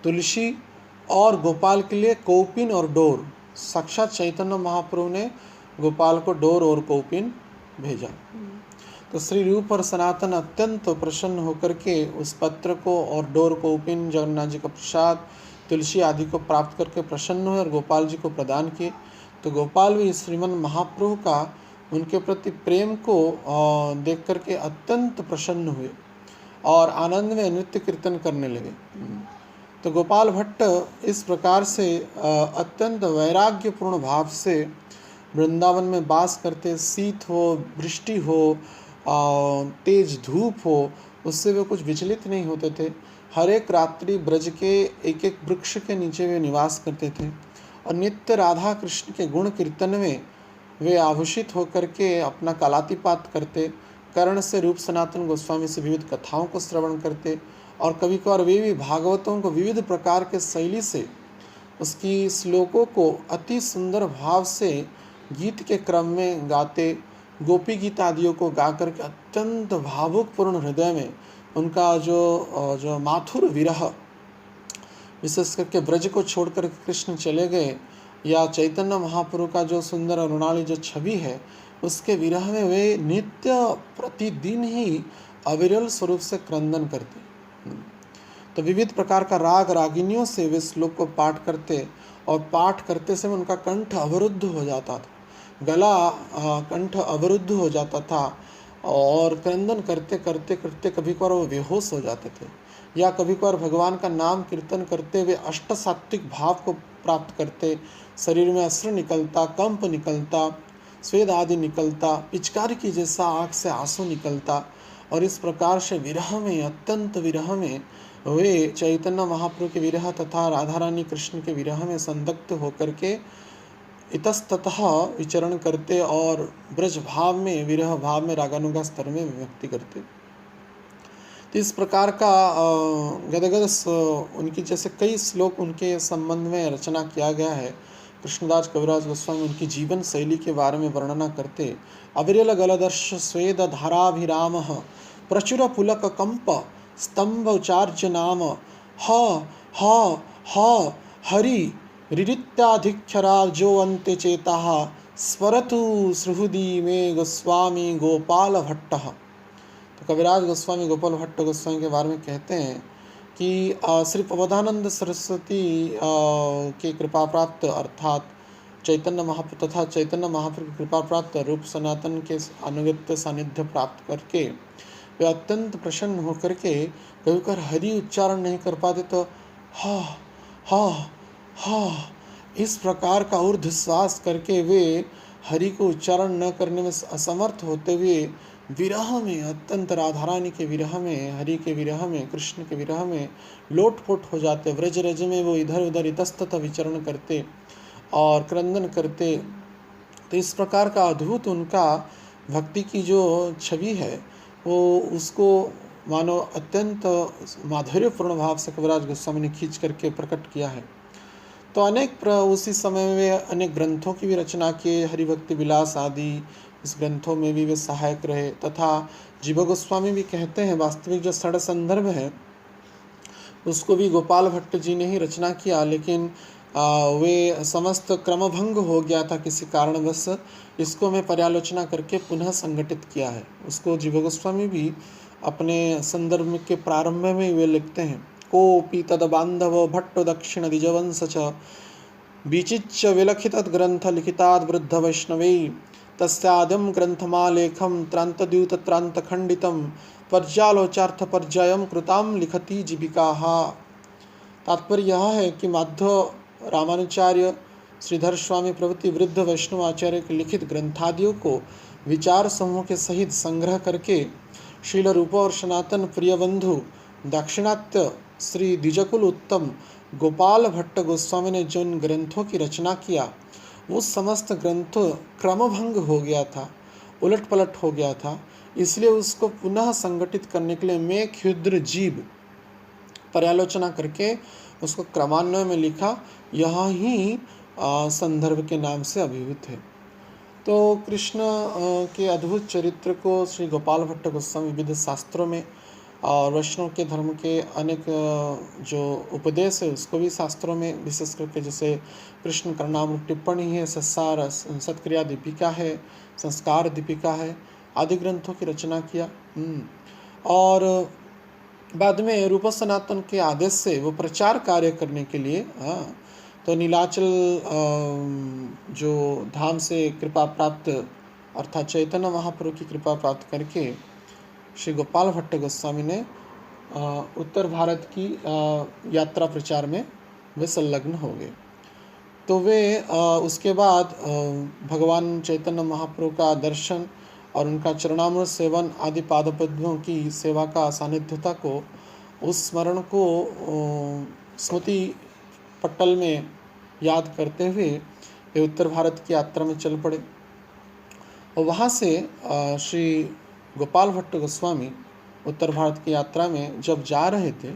तुलसी और गोपाल के लिए कौपिन और डोर, साक्षात चैतन्य महाप्रभु ने गोपाल को डोर और कौपिन भेजा। तो श्री रूप और सनातन अत्यंत प्रसन्न होकर के उस पत्र को और डोर कौपिन, जगन्नाथ जी का प्रसाद, तुलसी आदि को प्राप्त करके प्रसन्न हुए और गोपाल जी को प्रदान किए। तो गोपाल भी श्रीमन महाप्रभु का उनके प्रति प्रेम को देख करके अत्यंत प्रसन्न हुए और आनंद में नृत्य कीर्तन करने लगे। तो गोपाल भट्ट इस प्रकार से अत्यंत वैराग्यपूर्ण भाव से वृंदावन में वास करते, शीत हो, वृष्टि हो, तेज धूप हो, उससे वे कुछ विचलित नहीं होते थे। हर एक रात्रि ब्रज के एक एक वृक्ष के नीचे वे निवास करते थे, और नित्य राधा कृष्ण के गुण कीर्तन में वे आभूषित होकर के अपना कालातिपात करते, कर्ण से रूप सनातन गोस्वामी से विविध कथाओं को श्रवण करते, और कभी कभार वे भी भागवतों को विविध प्रकार के शैली से उसकी श्लोकों को अति सुंदर भाव से गीत के क्रम में गाते, गोपी गीत आदियों को गा करके अत्यंत भावुकपूर्ण हृदय में उनका जो माथुर विरह, विशेष करके ब्रज को छोड़कर कृष्ण चले गए, या चैतन्य महाप्रभु का जो सुंदर अरुणाली जो छवि है, उसके विरह में वे नित्य प्रतिदिन ही अविरल स्वरूप से क्रंदन करते। तो विविध प्रकार का राग रागिनियों से वे श्लोक को पाठ करते, और पाठ करते समय उनका कंठ अवरुद्ध हो जाता था, गला कंठ अवरुद्ध हो जाता था, और क्रंदन करते करते करते कभी कभार वो बेहोश हो जाते थे, या कभी कभार भगवान का नाम कीर्तन करते हुए अष्ट सात्विक भाव को प्राप्त करते। शरीर में अश्रु निकलता, कंप निकलता, स्वेद आदि निकलता, पिचकारी की जैसा आँख से आंसू निकलता, और इस प्रकार से विरह में, अत्यंत विरह में वे चैतन्य महाप्रभु के विरह तथा राधा रानी कृष्ण के विरह में संदग्ध होकर के इतस्ततः विचरण करते, और ब्रज भाव में, विरह भाव में, रागानुगा स्तर में व्यक्ति करते। तो इस प्रकार का गदगद उनकी जैसे कई श्लोक उनके संबंध में रचना किया गया है। कृष्णदास कविराज गोस्वामी उनकी जीवन शैली के बारे में वर्णना करते। अविरल गलदर्श स्वेद धाराभिराम प्रचुर पुलक कंप स्तंभ उचार्य नाम ह ह ह हरि रिरित्याधिक्षराजो अन्ते चेता स्वरतु सुहृदि में गोस्वामी गोपाल भट्ट। तो कविराज गोस्वामी गोपाल भट्ट गोस्वामी के बारे में कहते हैं कि श्री प्रबोधानंद सरस्वती के कृपा प्राप्त अर्थात चैतन्य महाप्रभु तथा चैतन्य महाप्रभु की कृपा प्राप्त रूप सनातन के अनुगत्य सानिध्य प्राप्त करके वे अत्यंत प्रसन्न होकर के कभी कभी हरि उच्चारण नहीं कर पाते, तो हा हा हा इस प्रकार का ऊर्ध्व श्वास करके वे हरि को उच्चारण न करने में असमर्थ होते हुए विरह में, अत्यंत राधारानी के विरह में, हरि के विरह में, कृष्ण के विरह में लोटपोट हो जाते। व्रज रज में वो इधर उधर इतस्ततः विचरण करते और क्रंदन करते। तो इस प्रकार का अद्भुत उनका भक्ति की जो छवि है वो उसको मानो अत्यंत माधुर्यपूर्ण भाव से कविराज गोस्वामी ने खींच करके प्रकट किया है। तो उसी समय में वे अनेक ग्रंथों की भी रचना किए, हरिभक्ति विलास आदि इस ग्रंथों में भी वे सहायक रहे। तथा जीव गोस्वामी भी कहते हैं वास्तविक जो षड संदर्भ है उसको भी गोपाल भट्ट जी ने ही रचना किया, लेकिन वे समस्त क्रमभंग हो गया था किसी कारणवश। इसको मैं पर्यालोचना करके पुनः संगठित किया है। उसको जीव गोस्वामी भी अपने संदर्भ के प्रारंभ में वे लिखते हैं, कोपि तद बांधव भट्टो दक्षिण द्विजवंश च विचिच्य विलखित ग्रंथ लिखिताद वृद्ध वैष्णवे तस्याद्यम ग्रंथमालेखम त्रांतद्यूत त्रांत खंडितम पर्यालोचार्थ पर्यायम कृताम लिखति जीविका। तात्पर्य यह है कि माधव रामानुचार्य, श्रीधर स्वामी प्रभृति वृद्ध वैष्णव आचार्य के लिखित ग्रंथादियों को विचार समूह के सहित संग्रह करके शील रूप और सनातन प्रिय बंधु दाक्षिणात्य श्री द्विजकुल उत्तम गोपाल भट्ट गोस्वामी ने जिन ग्रंथों की रचना किया वो समस्त ग्रंथ क्रमभंग हो गया था, उलट पलट हो गया था। इसलिए उसको पुनः संगठित करने के लिए मैं क्षुद्र जीव पर्यालोचना करके उसको क्रमान्वय में लिखा। यह ही संदर्भ के नाम से अभिहित है। तो कृष्ण के अद्भुत चरित्र को श्री गोपाल भट्ट गोस्वामी विविध शास्त्रों में और वैष्णव के धर्म के अनेक जो उपदेश है उसको भी शास्त्रों में, विशेष करके जैसे कृष्ण करणामृत टिप्पणी है, सत्सार सत्क्रिया दीपिका है, संस्कार दीपिका है आदि ग्रंथों की रचना किया। और बाद में रूप सनातन के आदेश से वो प्रचार कार्य करने के लिए तो नीलाचल जो धाम से कृपा प्राप्त अर्थात चैतन्य महाप्रभु की कृपा प्राप्त करके श्री गोपाल भट्ट गोस्वामी ने उत्तर भारत की यात्रा प्रचार में वे संलग्न हो गए। तो वे उसके बाद भगवान चैतन्य महाप्रभु का दर्शन और उनका चरणामृत सेवन आदि पादपद्मों की सेवा का सानिध्यता को, उस स्मरण को स्मृति पट्टल में याद करते हुए वे उत्तर भारत की यात्रा में चल पड़े। और वहाँ से श्री गोपाल भट्ट गोस्वामी उत्तर भारत की यात्रा में जब जा रहे थे,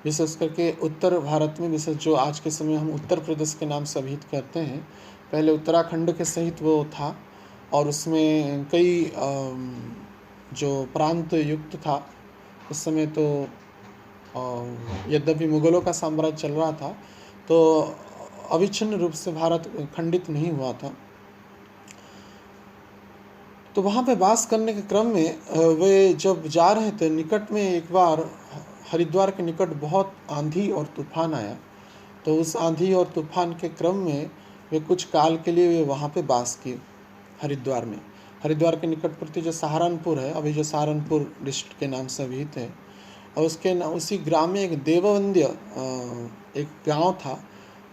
विशेष करके उत्तर भारत में, विशेष जो आज के समय हम उत्तर प्रदेश के नाम से अभिहित करते हैं, पहले उत्तराखंड के सहित वो था और उसमें कई जो प्रांत युक्त था। उस समय तो यद्यपि मुगलों का साम्राज्य चल रहा था तो अविच्छिन्न रूप से भारत खंडित नहीं हुआ था। तो वहाँ पे वास करने के क्रम में वे जब जा रहे थे, निकट में एक बार हरिद्वार के निकट बहुत आंधी और तूफान आया। तो उस आंधी और तूफान के क्रम में वे कुछ काल के लिए वे वहाँ पे वास किए हरिद्वार में। हरिद्वार के निकटवर्ती जो सहारनपुर है, अभी जो सहारनपुर डिस्ट्रिक्ट के नाम से अभिहित है, और उसी ग्राम में एक देववंद्य एक गांव था,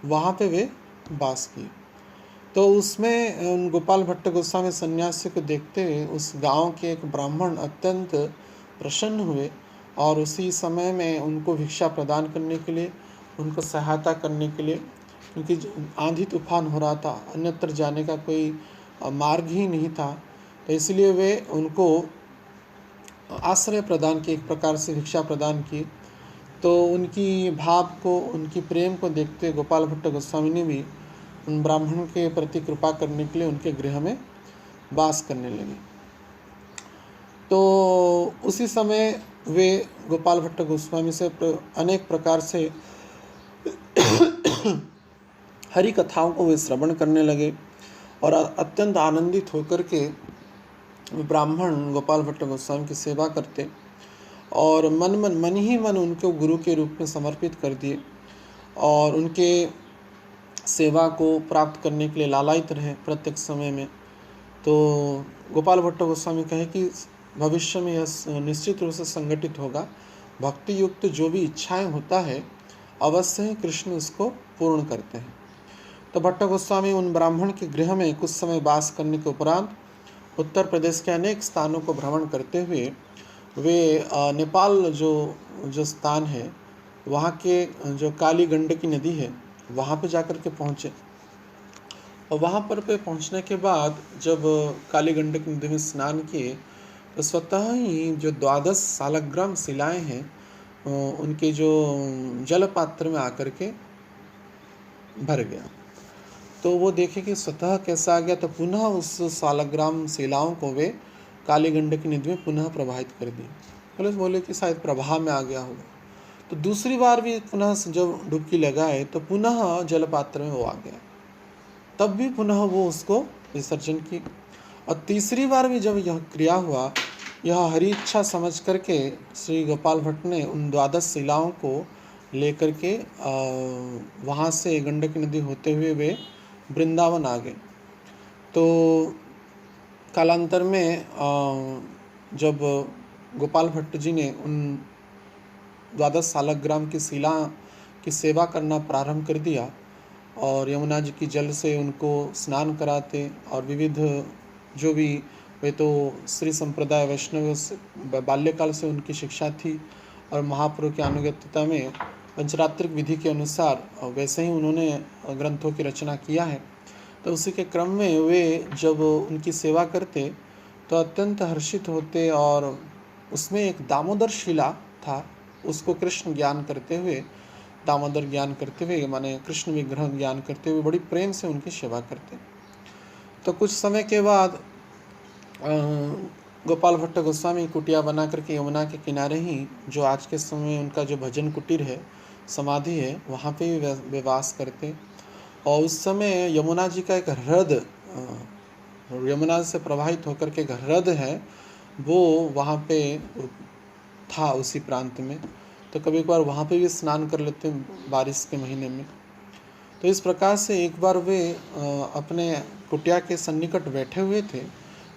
वहाँ पे वे वास किए। तो उसमें उन गोपाल भट्ट गोस्वामी सन्यासी को देखते हुए उस गांव के एक ब्राह्मण अत्यंत प्रसन्न हुए और उसी समय में उनको भिक्षा प्रदान करने के लिए, उनको सहायता करने के लिए, क्योंकि आंधी तूफान हो रहा था, अन्यत्र जाने का कोई मार्ग ही नहीं था, तो इसलिए वे उनको आश्रय प्रदान किए, एक प्रकार से भिक्षा प्रदान की। तो उनकी भाव को, उनकी प्रेम को देखते गोपाल भट्ट गोस्वामी ने भी उन ब्राह्मण के प्रति कृपा करने के लिए उनके गृह में वास करने लगे। तो उसी समय वे गोपाल भट्ट गोस्वामी से अनेक प्रकार से हरि कथाओं को वे श्रवण करने लगे और अत्यंत आनंदित होकर के ब्राह्मण गोपाल भट्ट गोस्वामी की सेवा करते और मन ही मन उनको गुरु के रूप में समर्पित कर दिए और उनके सेवा को प्राप्त करने के लिए लालायित रहे प्रत्येक समय में। तो गोपाल भट्ट गोस्वामी कहे कि भविष्य में यह निश्चित रूप से संगठित होगा, भक्ति युक्त जो भी इच्छाएं होता है अवश्य ही कृष्ण उसको पूर्ण करते हैं। तो भट्ट गोस्वामी उन ब्राह्मण के गृह में कुछ समय वास करने के उपरांत उत्तर प्रदेश के अनेक स्थानों को भ्रमण करते हुए वे नेपाल जो स्थान है, वहाँ के जो काली गंडकी नदी है, वहाँ पे जाकर के पहुँचे। और वहाँ पर पे पहुँचने के बाद जब काली गंडकी नदी में स्नान किए तो स्वतः ही जो 12 सालग्राम शिलाएँ हैं उनके जो जल पात्र में आकर के भर गया। तो वो देखे कि स्वतः कैसा आ गया, तो पुनः उस सालग्राम शिलाओं को वे काली गंडकी नदी में पुनः प्रवाहित कर दिए। बोले कि शायद प्रवाह में आ गया होगा। तो दूसरी बार भी पुनः जब डुबकी लगाए तो पुनः जलपात्र में वो आ गया, तब भी पुनः वो उसको विसर्जन की। और तीसरी बार भी जब यह क्रिया हुआ, यह हरि इच्छा समझ करके श्री गोपाल भट्ट ने उन 12 शिलाओं को लेकर के वहाँ से गंडकी नदी होते हुए वे वृंदावन आ गए। तो कालांतर में जब गोपाल भट्ट जी ने उन 12 सालग्राम की शिला की सेवा करना प्रारंभ कर दिया और यमुना जी की जल से उनको स्नान कराते और विविध जो भी, वे तो श्री संप्रदाय वैष्णव बाल्यकाल से उनकी शिक्षा थी और महापुरुष की अनुगत्यता में पंचरात्रिक विधि के अनुसार वैसे ही उन्होंने ग्रंथों की रचना किया है। तो उसी के क्रम में वे जब उनकी सेवा करते तो अत्यंत हर्षित होते और उसमें एक दामोदर शिला था, उसको कृष्ण ज्ञान करते हुए, दामोदर ज्ञान करते हुए माने कृष्ण विग्रह ज्ञान करते हुए बड़ी प्रेम से उनकी सेवा करते। तो कुछ समय के बाद गोपाल भट्ट गोस्वामी कुटिया बना करके यमुना के किनारे ही, जो आज के समय उनका जो भजन कुटीर है, समाधि है, वहाँ पे वे वास करते। और उस समय यमुना जी का एक ह्रद, यमुना से प्रवाहित होकर के एक ह्रद है, वो वहाँ पे था उसी प्रांत में। तो कभी कभार वहाँ पे भी स्नान कर लेते बारिश के महीने में। तो इस प्रकार से एक बार वे अपने कुटिया के सन्निकट बैठे हुए थे,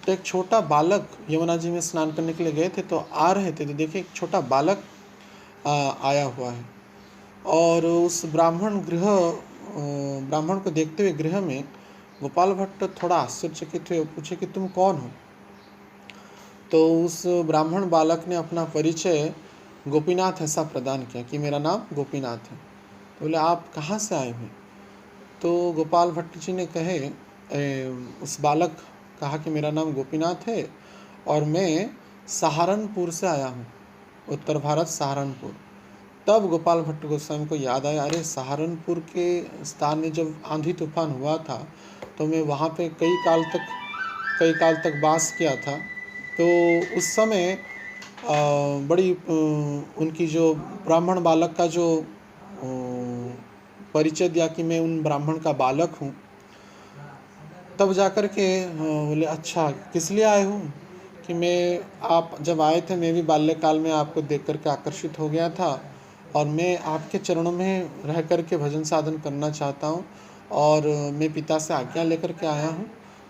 तो एक छोटा बालक यमुना जी में स्नान करने के लिए गए थे, तो आ रहे थे तो देखे एक छोटा बालक आया हुआ है। और उस ब्राह्मण को देखते हुए गृह में गोपाल भट्ट थोड़ा आश्चर्यचकित हुए, पूछे कि तुम कौन हो। तो उस ब्राह्मण बालक ने अपना परिचय गोपीनाथ ऐसा प्रदान किया कि मेरा नाम गोपीनाथ है। तो बोले आप कहाँ से आए हैं। तो गोपाल भट्ट जी ने उस बालक कहा कि मेरा नाम गोपीनाथ है और मैं सहारनपुर से आया हूँ, उत्तर भारत सहारनपुर। तब गोपाल भट्ट गोस्वामी को याद आया, अरे सहारनपुर के स्थान में जब आंधी तूफान हुआ था तो मैं वहाँ पे कई काल तक वास किया था। तो उस समय बड़ी उनकी जो ब्राह्मण बालक का जो परिचय दिया कि मैं उन ब्राह्मण का बालक हूँ। तब जाकर के बोले अच्छा किस लिए आए हो, कि मैं आप जब आए थे मैं भी बाल्यकाल में आपको देख कर के आकर्षित हो गया था और मैं आपके चरणों में रह कर के भजन साधन करना चाहता हूँ और मैं पिता से आज्ञा लेकर के आया हूँ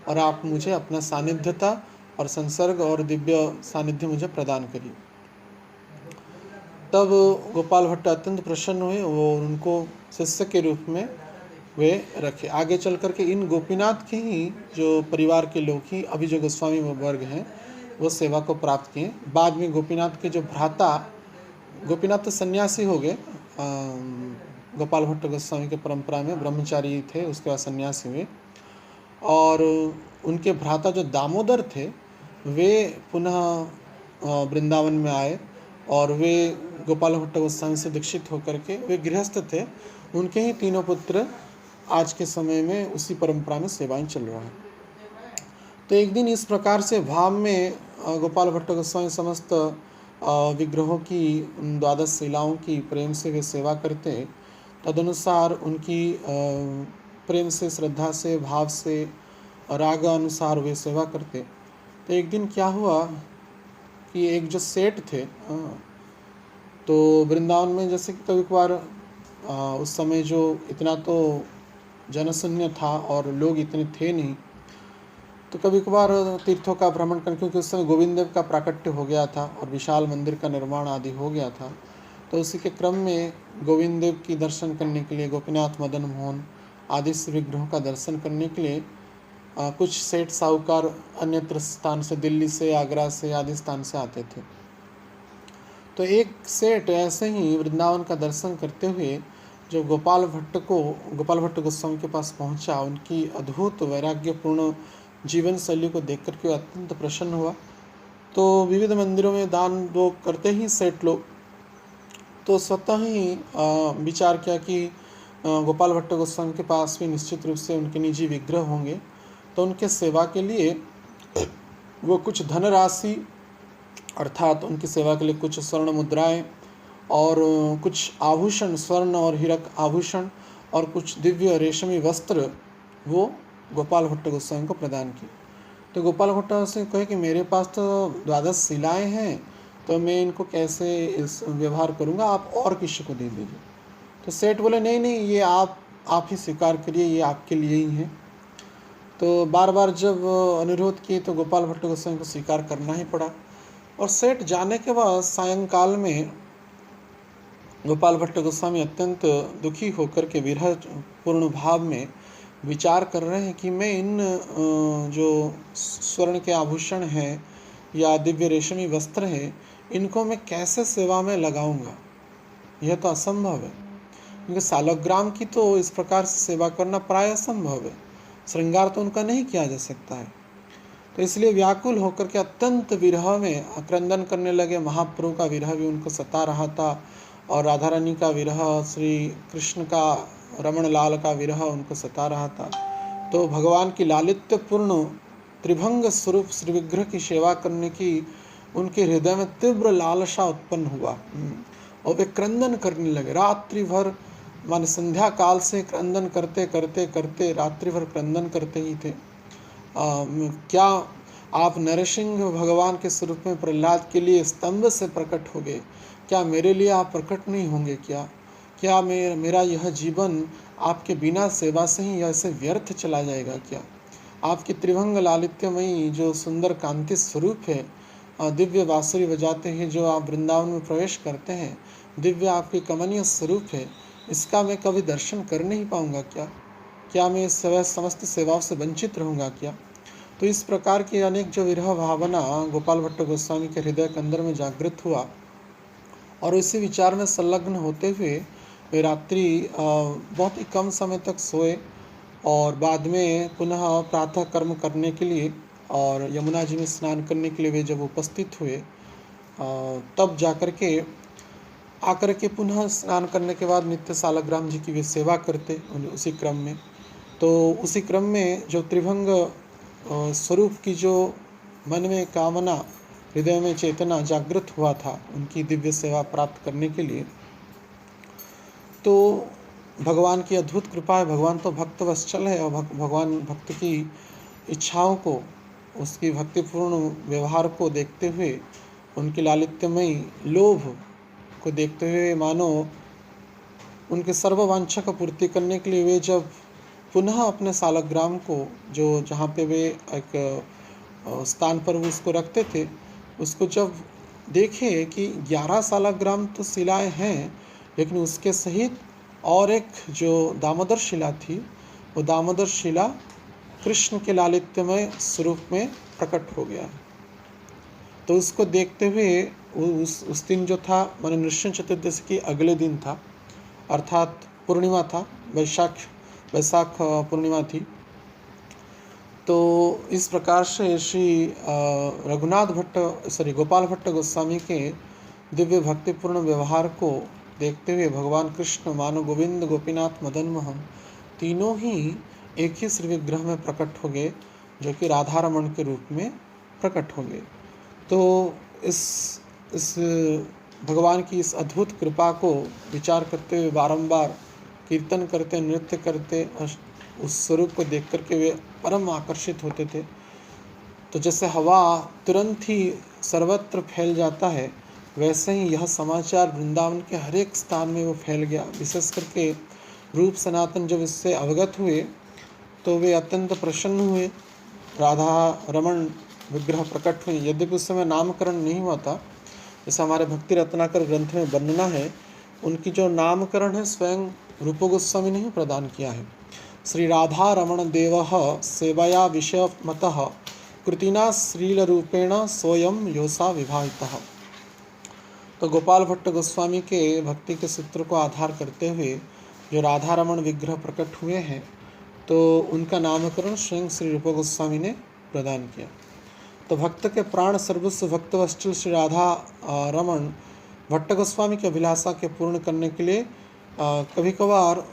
और आप मुझे अपना सानिध्यता और संसर्ग और दिव्य सानिध्य मुझे प्रदान करिए। तब गोपाल भट्ट अत्यंत प्रसन्न हुए, वो उनको शिष्य के रूप में वे रखे। आगे चल करके इन गोपीनाथ के ही जो परिवार के लोग ही अभी जो गोस्वामी वर्ग हैं वो सेवा को प्राप्त किए। बाद में गोपीनाथ के जो भ्राता, गोपीनाथ तो सन्यासी हो गए, गोपाल भट्ट गोस्वामी के परंपरा में ब्रह्मचारी थे, उसके बाद सन्यासी हुए। और उनके भ्राता जो दामोदर थे वे पुनः वृंदावन में आए और वे गोपाल भट्ट गोस्वामी से दीक्षित होकर के वे गृहस्थ थे। उनके ही तीनों पुत्र आज के समय में उसी परंपरा में सेवाएं चल रहा है। तो एक दिन इस प्रकार से भाव में गोपाल भट्ट गोस्वामी समस्त विग्रहों की 12 लीलाओं की प्रेम से वे सेवा करते, तदनुसार उनकी प्रेम से, श्रद्धा से, भाव से, राग अनुसार वे सेवा करते। तो एक दिन क्या हुआ कि एक जो सेठ थे, तो वृंदावन में जैसे कि कभी कभार उस समय जो इतना तो जनशून्य था और लोग इतने थे नहीं, तो कभी कभार तीर्थों का भ्रमण करने, क्योंकि उस समय गोविंद देव का प्राकट्य हो गया था और विशाल मंदिर का निर्माण आदि हो गया था, तो उसी के क्रम में गोविंद देव की दर्शन करने के लिए, गोपीनाथ, मदन मोहन आदि विग्रहों का दर्शन करने के लिए कुछ सेठ साहूकार अन्यत्र स्थान से, दिल्ली से, आगरा से आदि स्थान से आते थे। तो एक सेठ ऐसे ही वृंदावन का दर्शन करते हुए जो गोपाल भट्ट गोस्वामी के पास पहुंचा, उनकी अद्भुत वैराग्यपूर्ण जीवन शैली को देख करके अत्यंत प्रसन्न हुआ। तो विविध मंदिरों में दान वो करते ही सेठ लोग, तो स्वतः ही विचार किया कि गोपाल भट्ट गोस्वामी के पास भी निश्चित रूप से उनके निजी विग्रह होंगे, तो उनके सेवा के लिए वो कुछ धनराशि, अर्थात उनकी सेवा के लिए कुछ स्वर्ण मुद्राएं और कुछ आभूषण, स्वर्ण और हीरक आभूषण और कुछ दिव्य रेशमी वस्त्र वो गोपाल भट्ट गोस्वामी को प्रदान किए। तो गोपाल भट्ट से कहे कि मेरे पास तो 12 शिलाएँ हैं, तो मैं इनको कैसे इस व्यवहार करूँगा, आप और किसी को दे दीजिए। तो सेठ बोले नहीं नहीं, ये आप ही स्वीकार करिए, ये आपके लिए ही है। तो बार बार जब अनुरोध किए तो गोपाल भट्ट गोस्वामी को स्वीकार करना ही पड़ा। और सेठ जाने के बाद सायंकाल में गोपाल भट्ट गोस्वामी अत्यंत दुखी होकर के विरह पूर्ण भाव में विचार कर रहे हैं कि मैं इन जो स्वर्ण के आभूषण हैं या दिव्य रेशमी वस्त्र हैं, इनको मैं कैसे सेवा में लगाऊंगा, यह तो असंभव है, क्योंकि सालग्राम की तो इस प्रकार से सेवा करना प्राय असंभव है, श्रृंगार तो उनका नहीं किया जा सकता है। तो इसलिए व्याकुल होकर के अत्यंत विरह में क्रंदन करने लगे। महाप्रभु का विरह भी उनको सता रहा था और राधा रानी का विरह, श्री कृष्ण का, रमण लाल का विरह उनको सता रहा था। तो भगवान की लालित्यपूर्ण त्रिभंग स्वरूप श्री विग्रह की सेवा करने की उनके हृदय में तीव्र लालसा उत्पन्न हुआ और वे क्रंदन करने लगे। रात्रि भर, माने संध्या काल से क्रंदन करते करते करते रात्रि भर क्रंदन करते ही थे। क्या आप नरसिंह भगवान के स्वरूप में प्रहलाद के लिए स्तंभ से प्रकट हो गए, क्या मेरे लिए आप प्रकट नहीं होंगे? क्या मेरा यह जीवन आपके बिना सेवा से ही ऐसे व्यर्थ चला जाएगा क्या? आपकी त्रिभंग लालित्यमयी जो सुंदर कांति स्वरूप है, दिव्य बांसुरी बजाते हैं जो आप वृंदावन में प्रवेश करते हैं, दिव्य आपकी कमनीय स्वरूप है, इसका मैं कभी दर्शन कर नहीं पाऊंगा क्या मैं समस्त सेवाओं से वंचित रहूँगा क्या? तो इस प्रकार की अनेक जो विरह भावना गोपाल भट्ट गोस्वामी के हृदय के अंदर में जागृत हुआ और इसी विचार में संलग्न होते हुए वे रात्रि बहुत ही कम समय तक सोए और बाद में पुनः प्रातः कर्म करने के लिए और यमुना जी में स्नान करने के लिए वे जब उपस्थित हुए तब जाकर के आकर के पुनः स्नान करने के बाद नित्य सालग्राम जी की वे सेवा करते उसी क्रम में। तो उसी क्रम में जो त्रिभंग स्वरूप की जो मन में कामना, हृदय में चेतना जागृत हुआ था उनकी दिव्य सेवा प्राप्त करने के लिए, तो भगवान की अद्भुत कृपा है। भगवान तो भक्त वत्सल है और भगवान भक्त की इच्छाओं को, उसकी भक्तिपूर्ण व्यवहार को देखते हुए, उनकी लालित्यमयी लोभ को देखते हुए, मानो उनके सर्ववांछा का पूर्ति करने के लिए वे जब पुनः अपने सालग्राम को, जो जहाँ पे वे एक स्थान पर उसको रखते थे, उसको जब देखे कि 11 सालग्राम तो शिलाएँ हैं, लेकिन उसके सहित और एक जो दामोदर शिला थी, वो दामोदर शिला कृष्ण के लालित्यमय स्वरूप में प्रकट हो गया। तो उसको देखते हुए उस दिन जो था, माने नृसिंह चतुर्दशी के अगले दिन था, अर्थात पूर्णिमा था, वैशाख पूर्णिमा थी। तो इस प्रकार से श्री गोपाल भट्ट गोस्वामी के दिव्य भक्तिपूर्ण व्यवहार को देखते हुए भगवान कृष्ण, मानो गोविंद, गोपीनाथ, मदन मोहन तीनों ही एक ही श्री विग्रह में प्रकट हो गए, जो कि राधा रमण के रूप में प्रकट हो गए। तो इस भगवान की इस अद्भुत कृपा को विचार करते हुए बारंबार कीर्तन करते, नृत्य करते, उस स्वरूप को देख करके वे परम आकर्षित होते थे। तो जैसे हवा तुरंत ही सर्वत्र फैल जाता है, वैसे ही यह समाचार वृंदावन के हर एक स्थान में वो फैल गया। विशेष करके रूप सनातन जब इससे अवगत हुए तो वे अत्यंत प्रसन्न हुए। राधा रमण विग्रह प्रकट हुए। यद्यपि उस समय नामकरण नहीं हुआ था, जैसे हमारे भक्ति रत्नाकर ग्रंथ में वर्णना है, उनकी जो नामकरण है स्वयं रूप गोस्वामी ने ही प्रदान किया है। श्री राधा रमण देव सेवया विषय मतः कृतिना श्रील रूपेण स्वयं योसा विभावितः। तो गोपाल भट्ट गोस्वामी के भक्ति के सूत्र को आधार करते हुए जो राधा रमण विग्रह प्रकट हुए हैं, तो उनका नामकरण स्वयं श्री रूप गोस्वामी ने प्रदान किया। तो भक्त के प्राण सर्वस्व भक्तवत्सल श्री राधा रमण भट्ट गोस्वामी की अभिलाषा के पूर्ण करने के लिए कभी कभार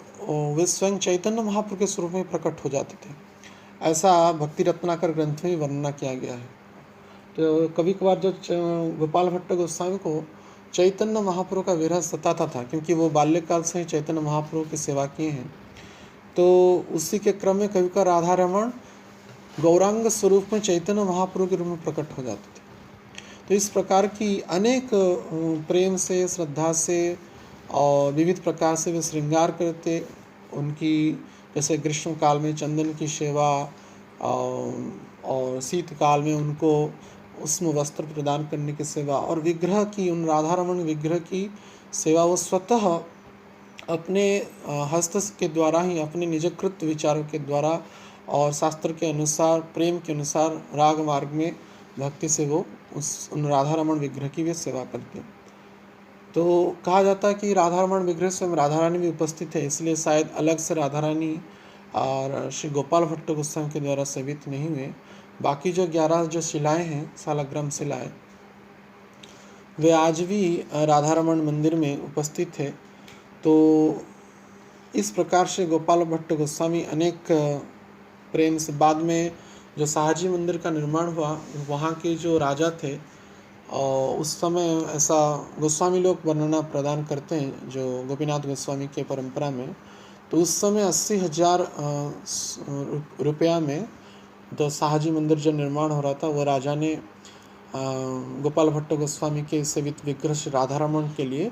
वे स्वयं चैतन्य महाप्रभु के स्वरूप में प्रकट हो जाते थे। ऐसा भक्ति रत्नाकर ग्रंथ में वर्णना किया गया है। तो कभी कभार जो गोपाल भट्ट गोस्वामी को चैतन्य महाप्रभु का विरह सताता था, क्योंकि वो बाल्यकाल से ही चैतन्य महाप्रभु की सेवा किए हैं। तो उसी के क्रम में कभी कभार राधा रमण गौरांग स्वरूप में चैतन्य महाप्रभु के रूप में प्रकट हो जाते थे। तो इस प्रकार की अनेक प्रेम से, श्रद्धा से और विविध प्रकार से वे श्रृंगार करते। उनकी जैसे ग्रीष्म काल में चंदन की सेवा और शीतकाल में उनको उष्ण वस्त्र प्रदान करने की सेवा, और विग्रह की, उन राधा रमण विग्रह की सेवा वो स्वतः अपने हस्त के द्वारा ही, अपने निजकृत विचारों के द्वारा और शास्त्र के अनुसार, प्रेम के अनुसार, राग मार्ग में भक्ति से वो उन राधा रमण विग्रह की वे सेवा करते। तो कहा जाता है कि राधा रमण विग्रह स्वयं राधा रानी भी उपस्थित है, इसलिए शायद अलग से राधा रानी और श्री गोपाल भट्ट गोस्वामी के द्वारा सेवित नहीं हुए। बाकी जो 11 जो शिलाएँ हैं, सालग्राम शिलाएँ, वे आज भी राधा रमण मंदिर में उपस्थित है। तो इस प्रकार से गोपाल भट्ट गोस्वामी अनेक प्रेम से, बाद में जो शाहजी मंदिर का निर्माण हुआ, वहाँ के जो राजा थे, और उस समय ऐसा गोस्वामी लोग वर्णना प्रदान करते हैं जो गोपीनाथ गोस्वामी के परंपरा में, तो उस समय 80,000 रुपया में जो शाहजी मंदिर जो निर्माण हो रहा था, वो राजा ने गोपाल भट्ट गोस्वामी के सेवित विग्रह श्री राधा रमण के लिए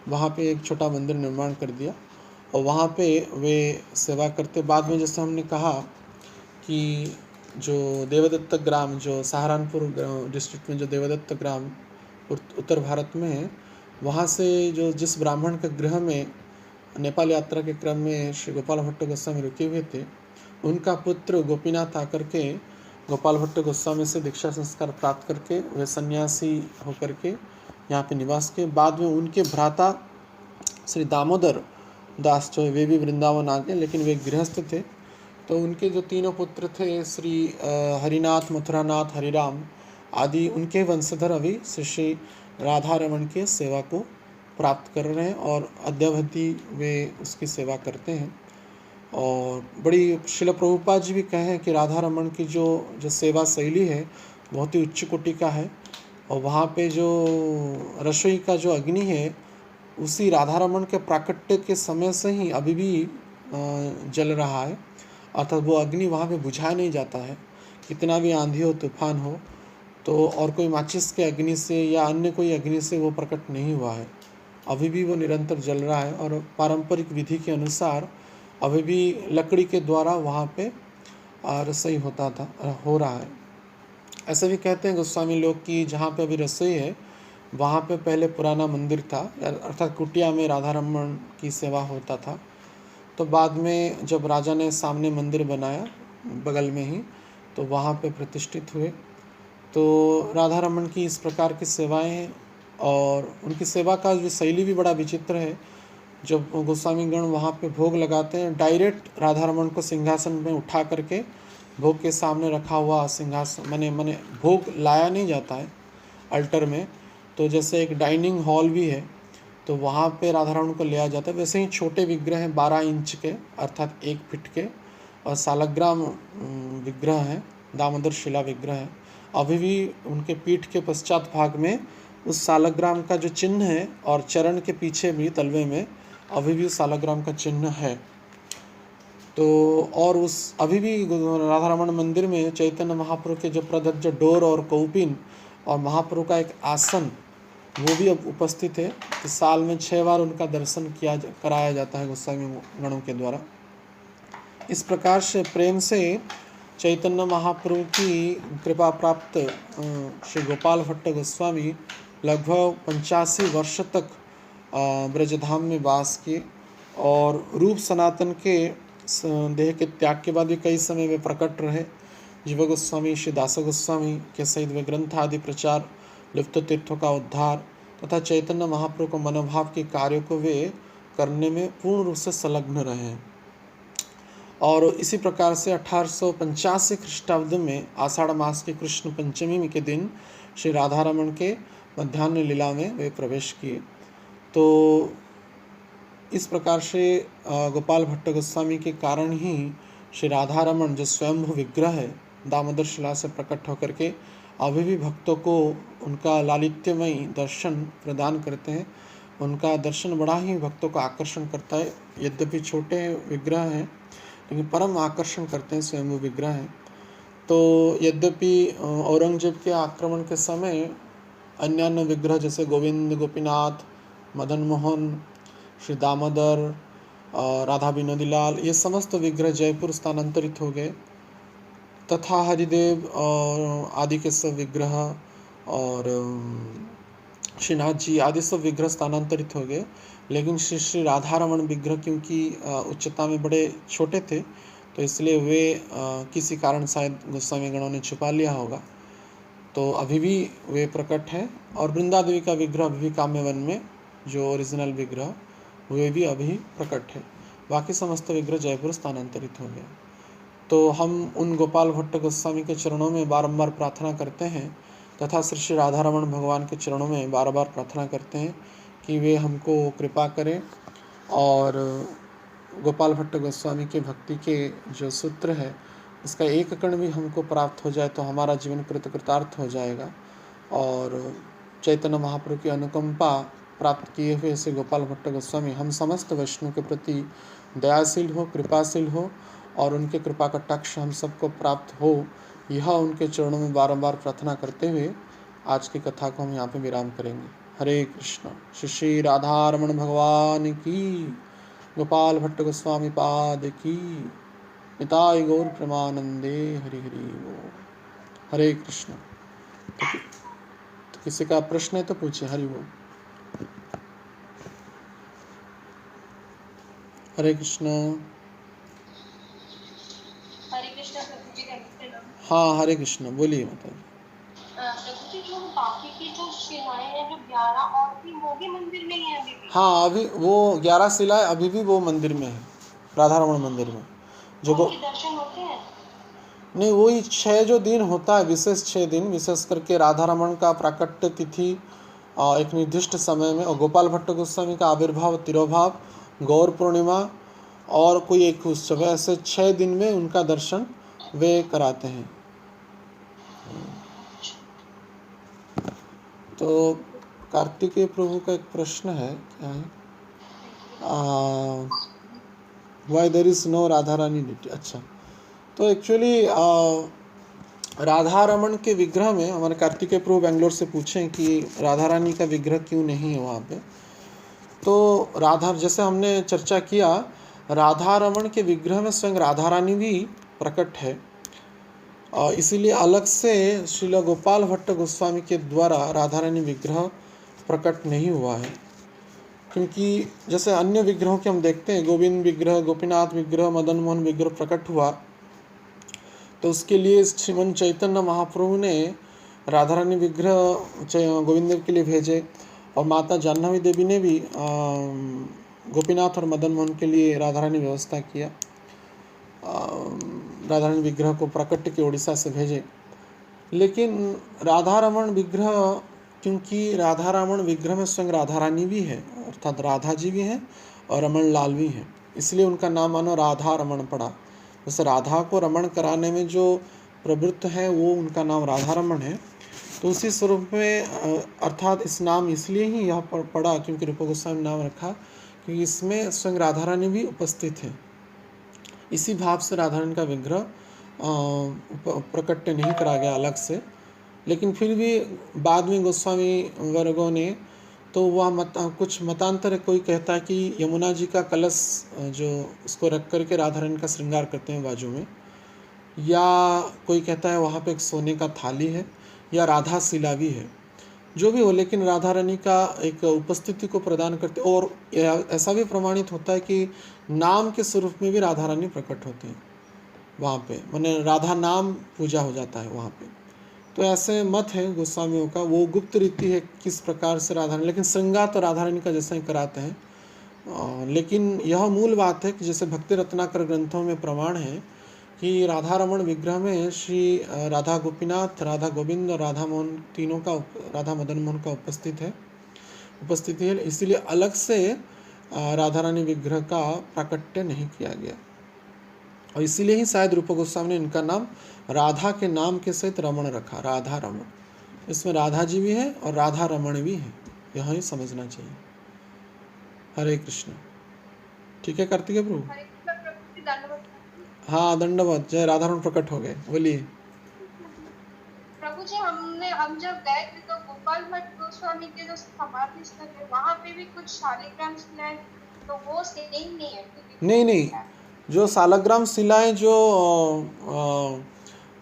वहाँ पे एक छोटा मंदिर निर्माण कर दिया, और वहाँ पे वे सेवा करते। बाद में जैसे हमने कहा कि जो देवदत्त ग्राम, जो सहारनपुर डिस्ट्रिक्ट में जो देवदत्त ग्राम उत्तर भारत में है, वहाँ से जो जिस ब्राह्मण के गृह में नेपाल यात्रा के क्रम में श्री गोपाल भट्ट गोस्वामी रुके हुए थे, उनका पुत्र गोपीनाथ आकर के गोपाल भट्ट गोस्वामी से दीक्षा संस्कार प्राप्त करके वे सन्यासी होकर के यहाँ पे निवास के। बाद में उनके भ्राता श्री दामोदर दास जो वे भी वृंदावन आ गए, लेकिन वे गृहस्थ थे। तो उनके जो तीनों पुत्र थे, श्री हरिनाथ, मथुरानाथ, हरिराम आदि, उनके वंशधर अभी श्री राधा रमण के सेवा को प्राप्त कर रहे हैं, और अद्यावधि वे उसकी सेवा करते हैं। और बड़ी शिल प्रभुपाद जी भी कहे कि राधा रमण की जो सेवा शैली है बहुत ही उच्च कोटि का है, और वहाँ पे जो रसोई का जो अग्नि है, उसी राधा रमण के प्राकट्य के समय से ही अभी भी जल रहा है, अर्थात वो अग्नि वहाँ पे बुझाया नहीं जाता है, कितना भी आंधी हो तूफान हो, तो और कोई माचिस के अग्नि से या अन्य कोई अग्नि से वो प्रकट नहीं हुआ है। अभी भी वो निरंतर जल रहा है और पारंपरिक विधि के अनुसार अभी भी लकड़ी के द्वारा वहाँ पे रसोई हो रहा है। ऐसे भी कहते हैं गोस्वामी लोग कि जहाँ पे अभी रसोई है वहाँ पे पहले पुराना मंदिर था, अर्थात कुटिया में राधा रमण की सेवा होता था। तो बाद में जब राजा ने सामने मंदिर बनाया बगल में ही, तो वहाँ पे प्रतिष्ठित हुए। तो राधा रमण की इस प्रकार की सेवाएं हैं और उनकी सेवा का जो शैली भी बड़ा विचित्र है। जब गोस्वामीगण वहाँ पे भोग लगाते हैं, डायरेक्ट राधा रमण को सिंहासन में उठा करके भोग के सामने रखा हुआ सिंहासन मने भोग लाया नहीं जाता है अल्टर में। तो जैसे एक डाइनिंग हॉल भी है तो वहाँ पे राधा रमण को लिया जाता है। वैसे ही छोटे विग्रह हैं 12 इंच के अर्थात 1 फीट के, और सालग्राम विग्रह हैं, दामोदर शिला विग्रह है। अभी भी उनके पीठ के पश्चात भाग में उस सालग्राम का जो चिन्ह है और चरण के पीछे भी तलवे में अभी भी सालग्राम का चिन्ह है। तो और उस अभी भी राधा रमण मंदिर में चैतन्य महाप्रभु के जो प्रदत्त जो डोर और कौपिन और महाप्रभु का एक आसन वो भी अब उपस्थित है। तो साल में 6 बार उनका दर्शन कराया जाता है गोस्वामी गणों के द्वारा। इस प्रकार से प्रेम से चैतन्य महाप्रभु की कृपा प्राप्त श्री गोपाल भट्ट गोस्वामी लगभग 85 वर्ष तक ब्रजधाम में वास किए और रूप सनातन के देह के त्याग के बाद भी कई समय वे प्रकट रहे। जीव गोस्वामी, श्री दास गोस्वामी के सहित वे ग्रंथ आदि प्रचार, लुप्त तीर्थों का उद्धार तथा चैतन्य महाप्रभु को मनोभाव के कार्यों को वे करने में पूर्ण रूप से संलग्न रहे हैं। और इसी प्रकार से 1885 ख्रीष्टाब्द में आषाढ़ मास की कृष्ण पंचमी के दिन श्री राधा रमण के मध्याह्न लीला में वे प्रवेश किए। तो इस प्रकार से गोपाल भट्ट गोस्वामी के कारण ही श्री राधा रमण जो स्वयंभू विग्रह है दामोदर शिला से प्रकट होकर के अभी भी भक्तों को उनका लालित्यमयी दर्शन प्रदान करते हैं। उनका दर्शन बड़ा ही भक्तों को आकर्षण करता है। यद्यपि छोटे विग्रह हैं लेकिन परम आकर्षण करते हैं, स्वयंभू विग्रह हैं। तो यद्यपि औरंगजेब के आक्रमण के समय अन्य विग्रह जैसे गोविंद, गोपीनाथ, मदन मोहन, श्री दामोदर, राधा विनोदीलाल, ये समस्त विग्रह जयपुर स्थानांतरित हो गए तथा हरिदेव और आदि के सब विग्रह और श्रीनाथ जी आदि सब विग्रह स्थानांतरित हो गए। लेकिन श्री श्री राधा रमण विग्रह क्योंकि उच्चता में बड़े छोटे थे तो इसलिए वे किसी कारण शायद गोस्वामी गणों ने छुपा लिया होगा। तो अभी भी वे प्रकट है और वृंदा देवी का विग्रह अभी भी काम्यवन में जो ओरिजिनल विग्रह वे भी अभी प्रकट है। बाकी समस्त विग्रह जयपुर स्थानांतरित हो गए। तो हम उन गोपाल भट्ट गोस्वामी के चरणों में बारंबार प्रार्थना करते हैं तथा श्री श्री राधा रमण भगवान के चरणों में बार बार प्रार्थना करते हैं कि वे हमको कृपा करें और गोपाल भट्ट गोस्वामी के भक्ति के जो सूत्र है इसका एक कण भी हमको प्राप्त हो जाए तो हमारा जीवन कृतार्थ हो जाएगा। और चैतन्य महाप्रभु की अनुकंपा प्राप्त किए हुए श्री गोपाल भट्ट गोस्वामी हम समस्त वैष्णव के प्रति दयाशील हो, कृपाशील हो और उनके कृपा कटाक्ष हम सबको प्राप्त हो, यह उनके चरणों में बारंबार प्रार्थना करते हुए आज की कथा को हम यहाँ पे विराम करेंगे। हरे कृष्ण। श्री श्री राधा रमण भगवान की, गोपाल भट्ट गोस्वामी पाद की, निताय गौर प्रेमानंदे। हरि हरि बोल। हरे कृष्ण। तो किसी का प्रश्न है तो पूछे। हरि बोल। हरे कृष्ण। हरे कृष्ण प्रभु जी। हाँ हरे कृष्ण, बोलिए माता जी। प्रभु जी जो बाकी की जो शिलाएं हैं जो 11 और भी वो भी मंदिर में ही है अभी भी? हाँ अभी वो 11 शिलाएं अभी भी वो मंदिर में है, राधा रमण मंदिर में। जो दर्शन होते हैं? नहीं, वही 6 जो दिन होता है, विशेष 6 दिन, विशेष करके राधा रमण का प्राकट्य तिथि एक निर्दिष्ट समय में, और गोपाल भट्ट गोस्वामी का आविर्भाव, तिरोभाव, गौर पूर्णिमा और कोई एक उत्सव, ऐसे 6 दिन में उनका दर्शन वे कराते हैं। तो कार्तिकेय प्रभु का एक प्रश्न है, क्या है, why there is no Radha Rani deity. अच्छा, तो एक्चुअली राधा रमन के विग्रह में हमारे कार्तिकेय प्रभु बेंगलोर से पूछें कि राधा रानी का विग्रह क्यों नहीं है वहाँ पे। तो राधा, जैसे हमने चर्चा किया, राधा रमन के विग्रह में स्वयं राधा रानी भी प्रकट है, और इसीलिए अलग से श्रील गोपाल भट्ट गोस्वामी के द्वारा राधा रानी विग्रह प्रकट नहीं हुआ है। क्योंकि जैसे अन्य विग्रहों के हम देखते हैं, गोविंद विग्रह, गोपीनाथ विग्रह, मदन मोहन विग्रह प्रकट हुआ, तो उसके लिए श्रीमन चैतन्य महाप्रभु ने राधा रानी विग्रह गोविंद देव के लिए भेजे, और माता जाह्नवी देवी ने भी गोपीनाथ और मदन मोहन के लिए राधा रानी व्यवस्था किया, राधा रानी विग्रह को प्रकट के उड़ीसा से भेजे। लेकिन राधा रमन विग्रह, क्योंकि राधा रमन विग्रह में स्वयं राधा रानी भी है, अर्थात राधा जी भी हैं और रमन लाल भी हैं, इसलिए उनका नाम मानो राधा रमन पड़ा। जैसे राधा को रमण कराने में जो प्रवृत्त है वो उनका नाम राधा रमन है। तो उसी स्वरूप में अर्थात इस नाम इसलिए ही यह पड़ा क्योंकि रूप गोस्वामी नाम रखा, क्योंकि इसमें स्वयं राधा रानी भी उपस्थित है। इसी भाव से राधा रानी का विग्रह प्रकट नहीं करा गया अलग से। लेकिन फिर भी बाद में गोस्वामी वर्गों ने तो वह कुछ मतांतर है। कोई कहता है कि यमुना जी का कलश जो उसको रख करके राधा रानी का श्रृंगार करते हैं बाजू में, या कोई कहता है वहाँ पे एक सोने का थाली है, या राधा शिला भी है। जो भी हो, लेकिन राधा रानी का एक उपस्थिति को प्रदान करते, और ऐसा भी प्रमाणित होता है कि नाम के स्वरूप में भी राधा रानी प्रकट होते हैं वहाँ पे, माने राधा नाम पूजा हो जाता है वहाँ पे। तो ऐसे मत है गोस्वामियों का, वो गुप्त रीति है किस प्रकार से राधा रानी, लेकिन श्रृंगार तो राधा रानी का जैसा ही कराते हैं। लेकिन यह मूल बात है कि जैसे भक्ति रत्नाकर ग्रंथों में प्रमाण है कि राधा रमण विग्रह में श्री राधा गोपीनाथ, राधा गोविंद और राधा मोहन तीनों का, राधा मदन मोहन का उपस्थिति है। इसीलिए अलग से राधा रानी विग्रह का प्राकट्य नहीं किया गया, और इसीलिए ही शायद रूप गोस्वामी ने इनका नाम राधा के नाम के सहित रमण रखा, राधा रमण। इसमें राधा जी भी है और राधा रमण भी है, यहाँ ही समझना चाहिए। हरे कृष्ण। ठीक है कार्तिकेय प्रभु? हाँ, दंडवत। जय राधा रमण प्रकट हो गए, बोलिए। प्रभु जी, हम जब गए थे तो गोपाल भट्ट गोस्वामी के जो समाधि स्थल है वहाँ पे भी कुछ शालिग्राम शिलाएं, तो वो सेम नहीं है? नहीं, जो शालग्राम शिलाएं जो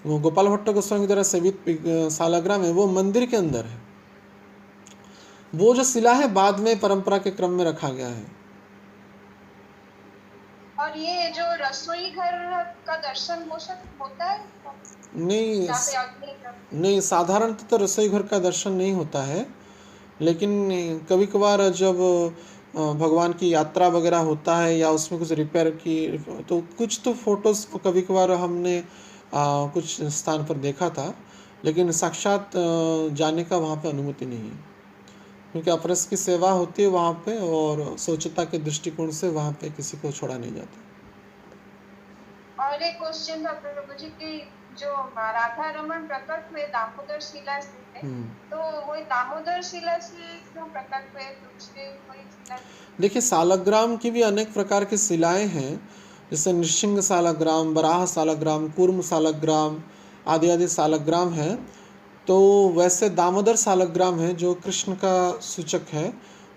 गोपाल भट्ट गोस्वामी द्वारा सेवित शालग्राम है वो मंदिर के अंदर है। वो जो शिला है बाद में परंपरा के क्रम में रखा गया है। और ये जो रसोई घर का दर्शन होता है? नहीं, साधारणतः तो रसोई घर का दर्शन नहीं होता है, लेकिन कभी कभार जब भगवान की यात्रा वगैरह होता है या उसमें कुछ रिपेयर की, तो कुछ तो फोटोज कभी कभार हमने कुछ स्थान पर देखा था, लेकिन साक्षात जाने का वहाँ पे अनुमति नहीं है, क्योंकि अपरस की सेवा होती है वहाँ पे, और स्वच्छता के दृष्टिकोण से वहाँ पे किसी को छोड़ा नहीं जाता। और एक क्वेश्चन था प्रभु जी कि जो राधा रमन प्रकट हुए दामोदर शिला से, तो वो दामोदर शिला से क्यों प्रकट हुए? दूसरे कोई शिला? देखिए, शालग्राम की भी अनेक प्रकार की शिलाएं हैं, जैसे नृसिंह शालग्राम, बराह शालग्राम, कूर्म शालग्राम आदि आदि शालग्राम है। तो वैसे दामोदर शालग्राम है जो कृष्ण का सूचक है।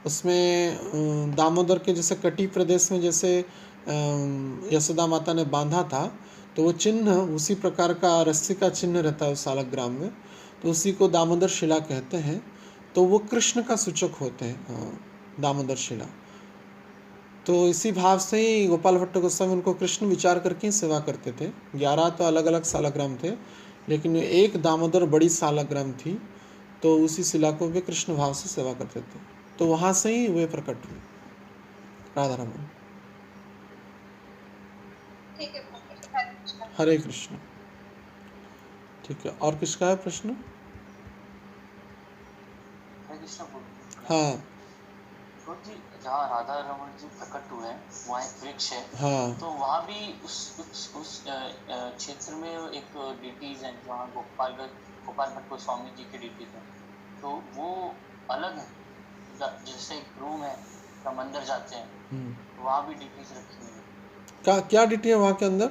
उसमें दामोदर के जैसे कटी प्रदेश में जैसे यशोदा माता ने बांधा था, तो वो चिन्ह उसी प्रकार का रस्सी का चिन्ह रहता है उस शालग्राम में, तो उसी को दामोदर शिला कहते हैं। तो वो कृष्ण का सूचक होते हैं दामोदर शिला। तो इसी भाव से ही गोपाल भट्ट गोस्वामी उनको कृष्ण विचार करके ही सेवा करते थे। 11 तो अलग अलग शालग्राम थे, लेकिन एक दामोदर बड़ी शालग्राम थी, तो उसी शिला को वे कृष्ण भाव से सेवा करते थे। तो वहाँ से ही वे प्रकट हुए राधा रमन। हरे कृष्ण। ठीक है, और किसका है प्रश्न? हाँ, जहाँ राधा रमन जी प्रकट हुए हैं वहाँ एक वृक्ष है। हाँ, तो वहाँ भी उस क्षेत्र में एक डिटीज है, जहाँ गोपाल भट्ट गोस्वामी जी की डिटीज है, तो वो अलग है। जैसे एक रूम है, हम अंदर जाते हैं, वहाँ भी डिटीज रखी हुई है। क्या डिटी है वहाँ के अंदर?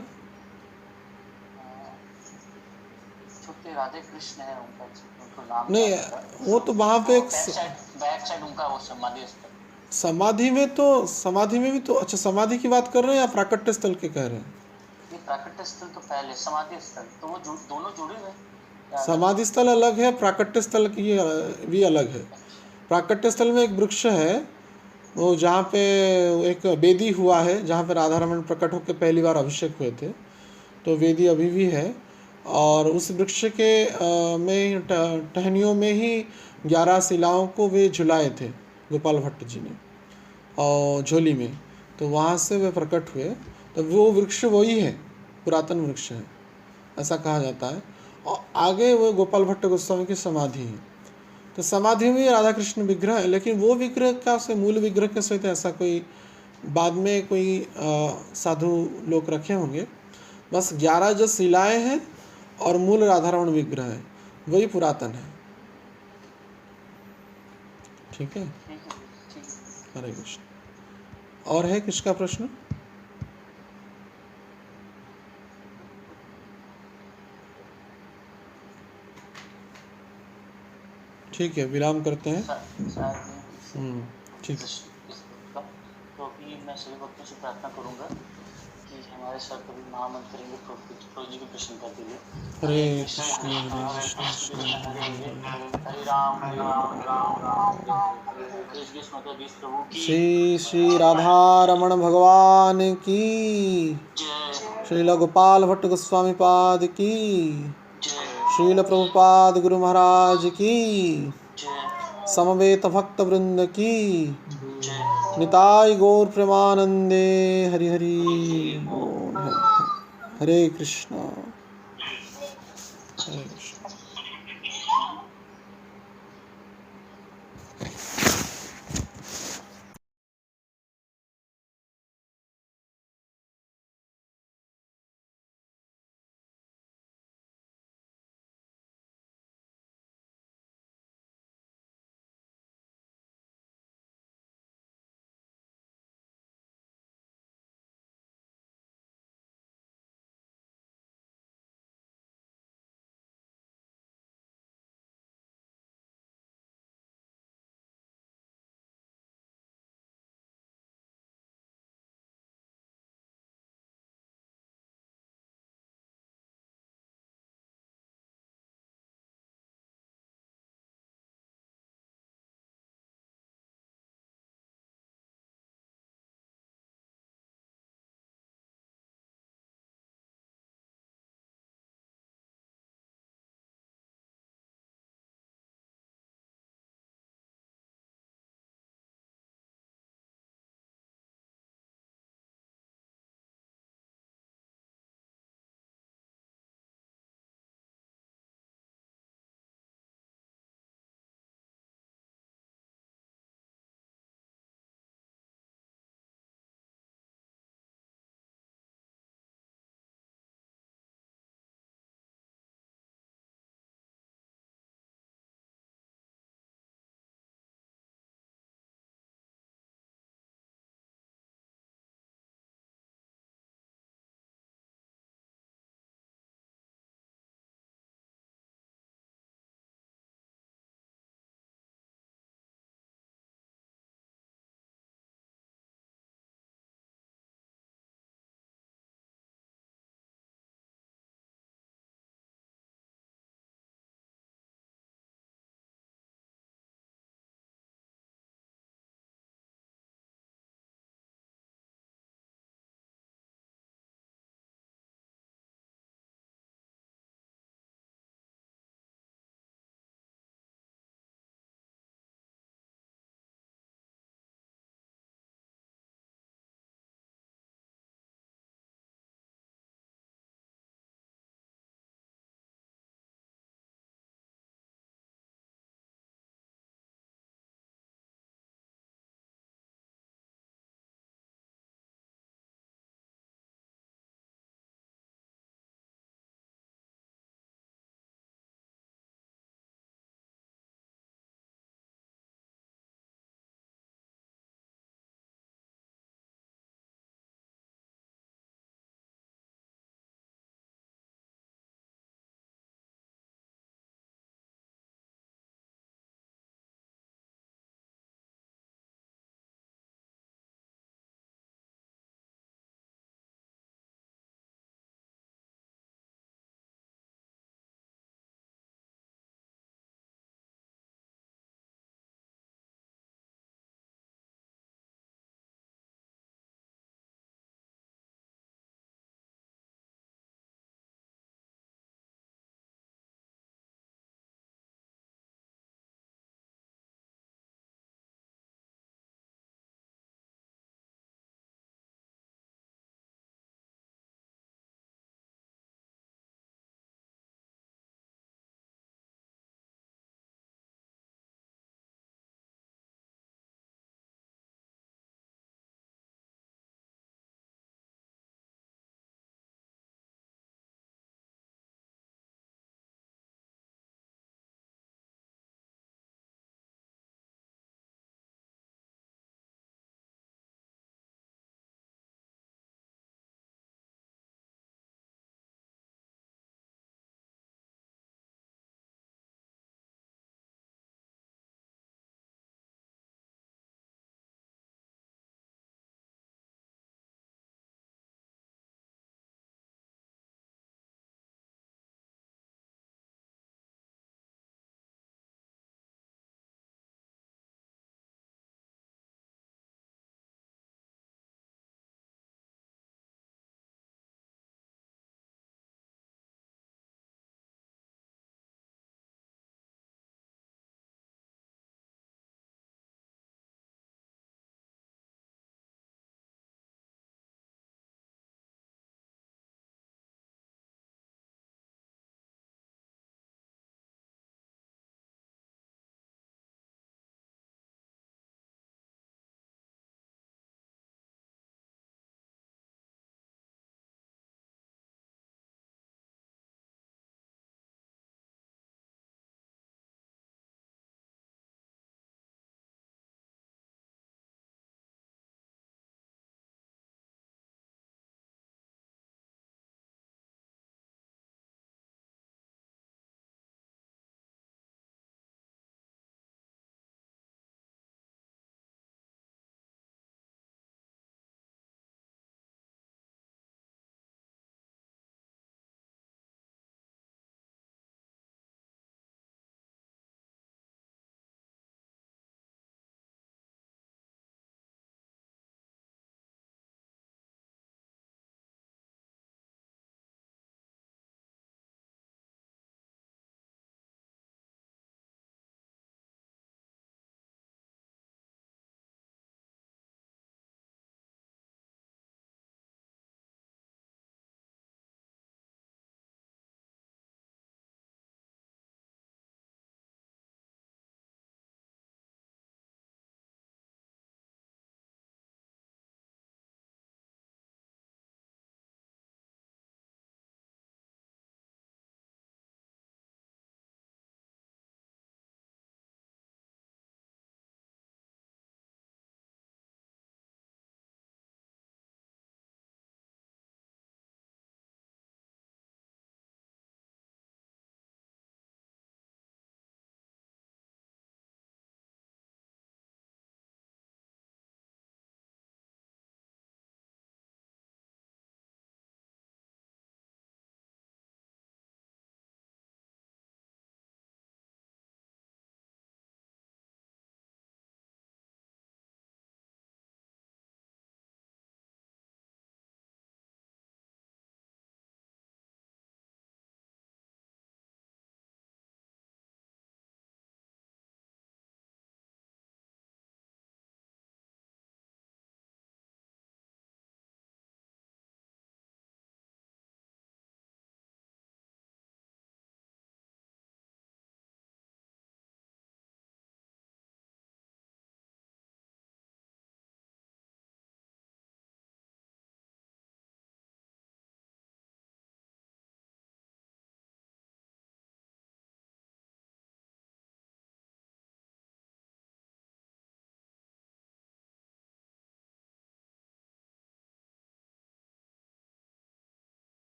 पे राधे कृष्ण है, उनको नाम नहीं, याद है। वो तो वहाँ पे एक बैक साइड उनका वो समाधि स्थल। समाधि में भी तो अच्छा, समाधि की बात कर रहे हैं या प्राकट्य स्थल के कह रहे हैं? ये प्राकट्य स्थल तो पहले, समाधि स्थल तो वो दोनों जुड़े हुए हैं। समाधि स्थल अलग है, प्राकट्य स्थल की भी अलग है। प्राकट्य स्थल में एक वृक्ष है, वो जहाँ पे एक वेदी हुआ है, जहाँ पे राधा रमन प्रकट होकर पहली बार अभिषेक हुए थे, तो वेदी अभी भी है। और उस वृक्ष के में टहनियों में ही 11 शिलाओं को वे झुलाए थे गोपाल भट्ट जी ने, और झोली में, तो वहाँ से वे प्रकट हुए। तो वो वृक्ष वही है, पुरातन वृक्ष है, ऐसा कहा जाता है। और आगे वो गोपाल भट्ट गोस्वामी की समाधि है। तो समाधि में राधा कृष्ण विग्रह है, लेकिन वो विग्रह का से मूल विग्रह के सहित ऐसा कोई बाद में कोई साधु लोग रखे होंगे। बस 11 जो शिलाएँ हैं और मूल राधारमण विग्रह है, वही पुरातन है। ठीक है, हरे कृष्ण। और है किसका प्रश्न? ठीक है, विराम करते हैं। ठीक। तो अभी मैं सभी भक्तों से प्रार्थना करूंगा कि हमारे साथ कभी महामंत्र करेंगे, प्रभु जी के प्रश्न कर दीजिए। हरे कृष्ण हरे कृष्ण हरे राम राम राम प्रभु श्री श्री राधा रमण भगवान की, श्रील गोपाल भट्ट गोस्वामी पाद की, श्रील प्रभुपाद गुरु महाराज की, समवेत भक्त वृंद की, निताय गौर प्रेमानंदे हरि हरि बोल। हरे कृष्ण।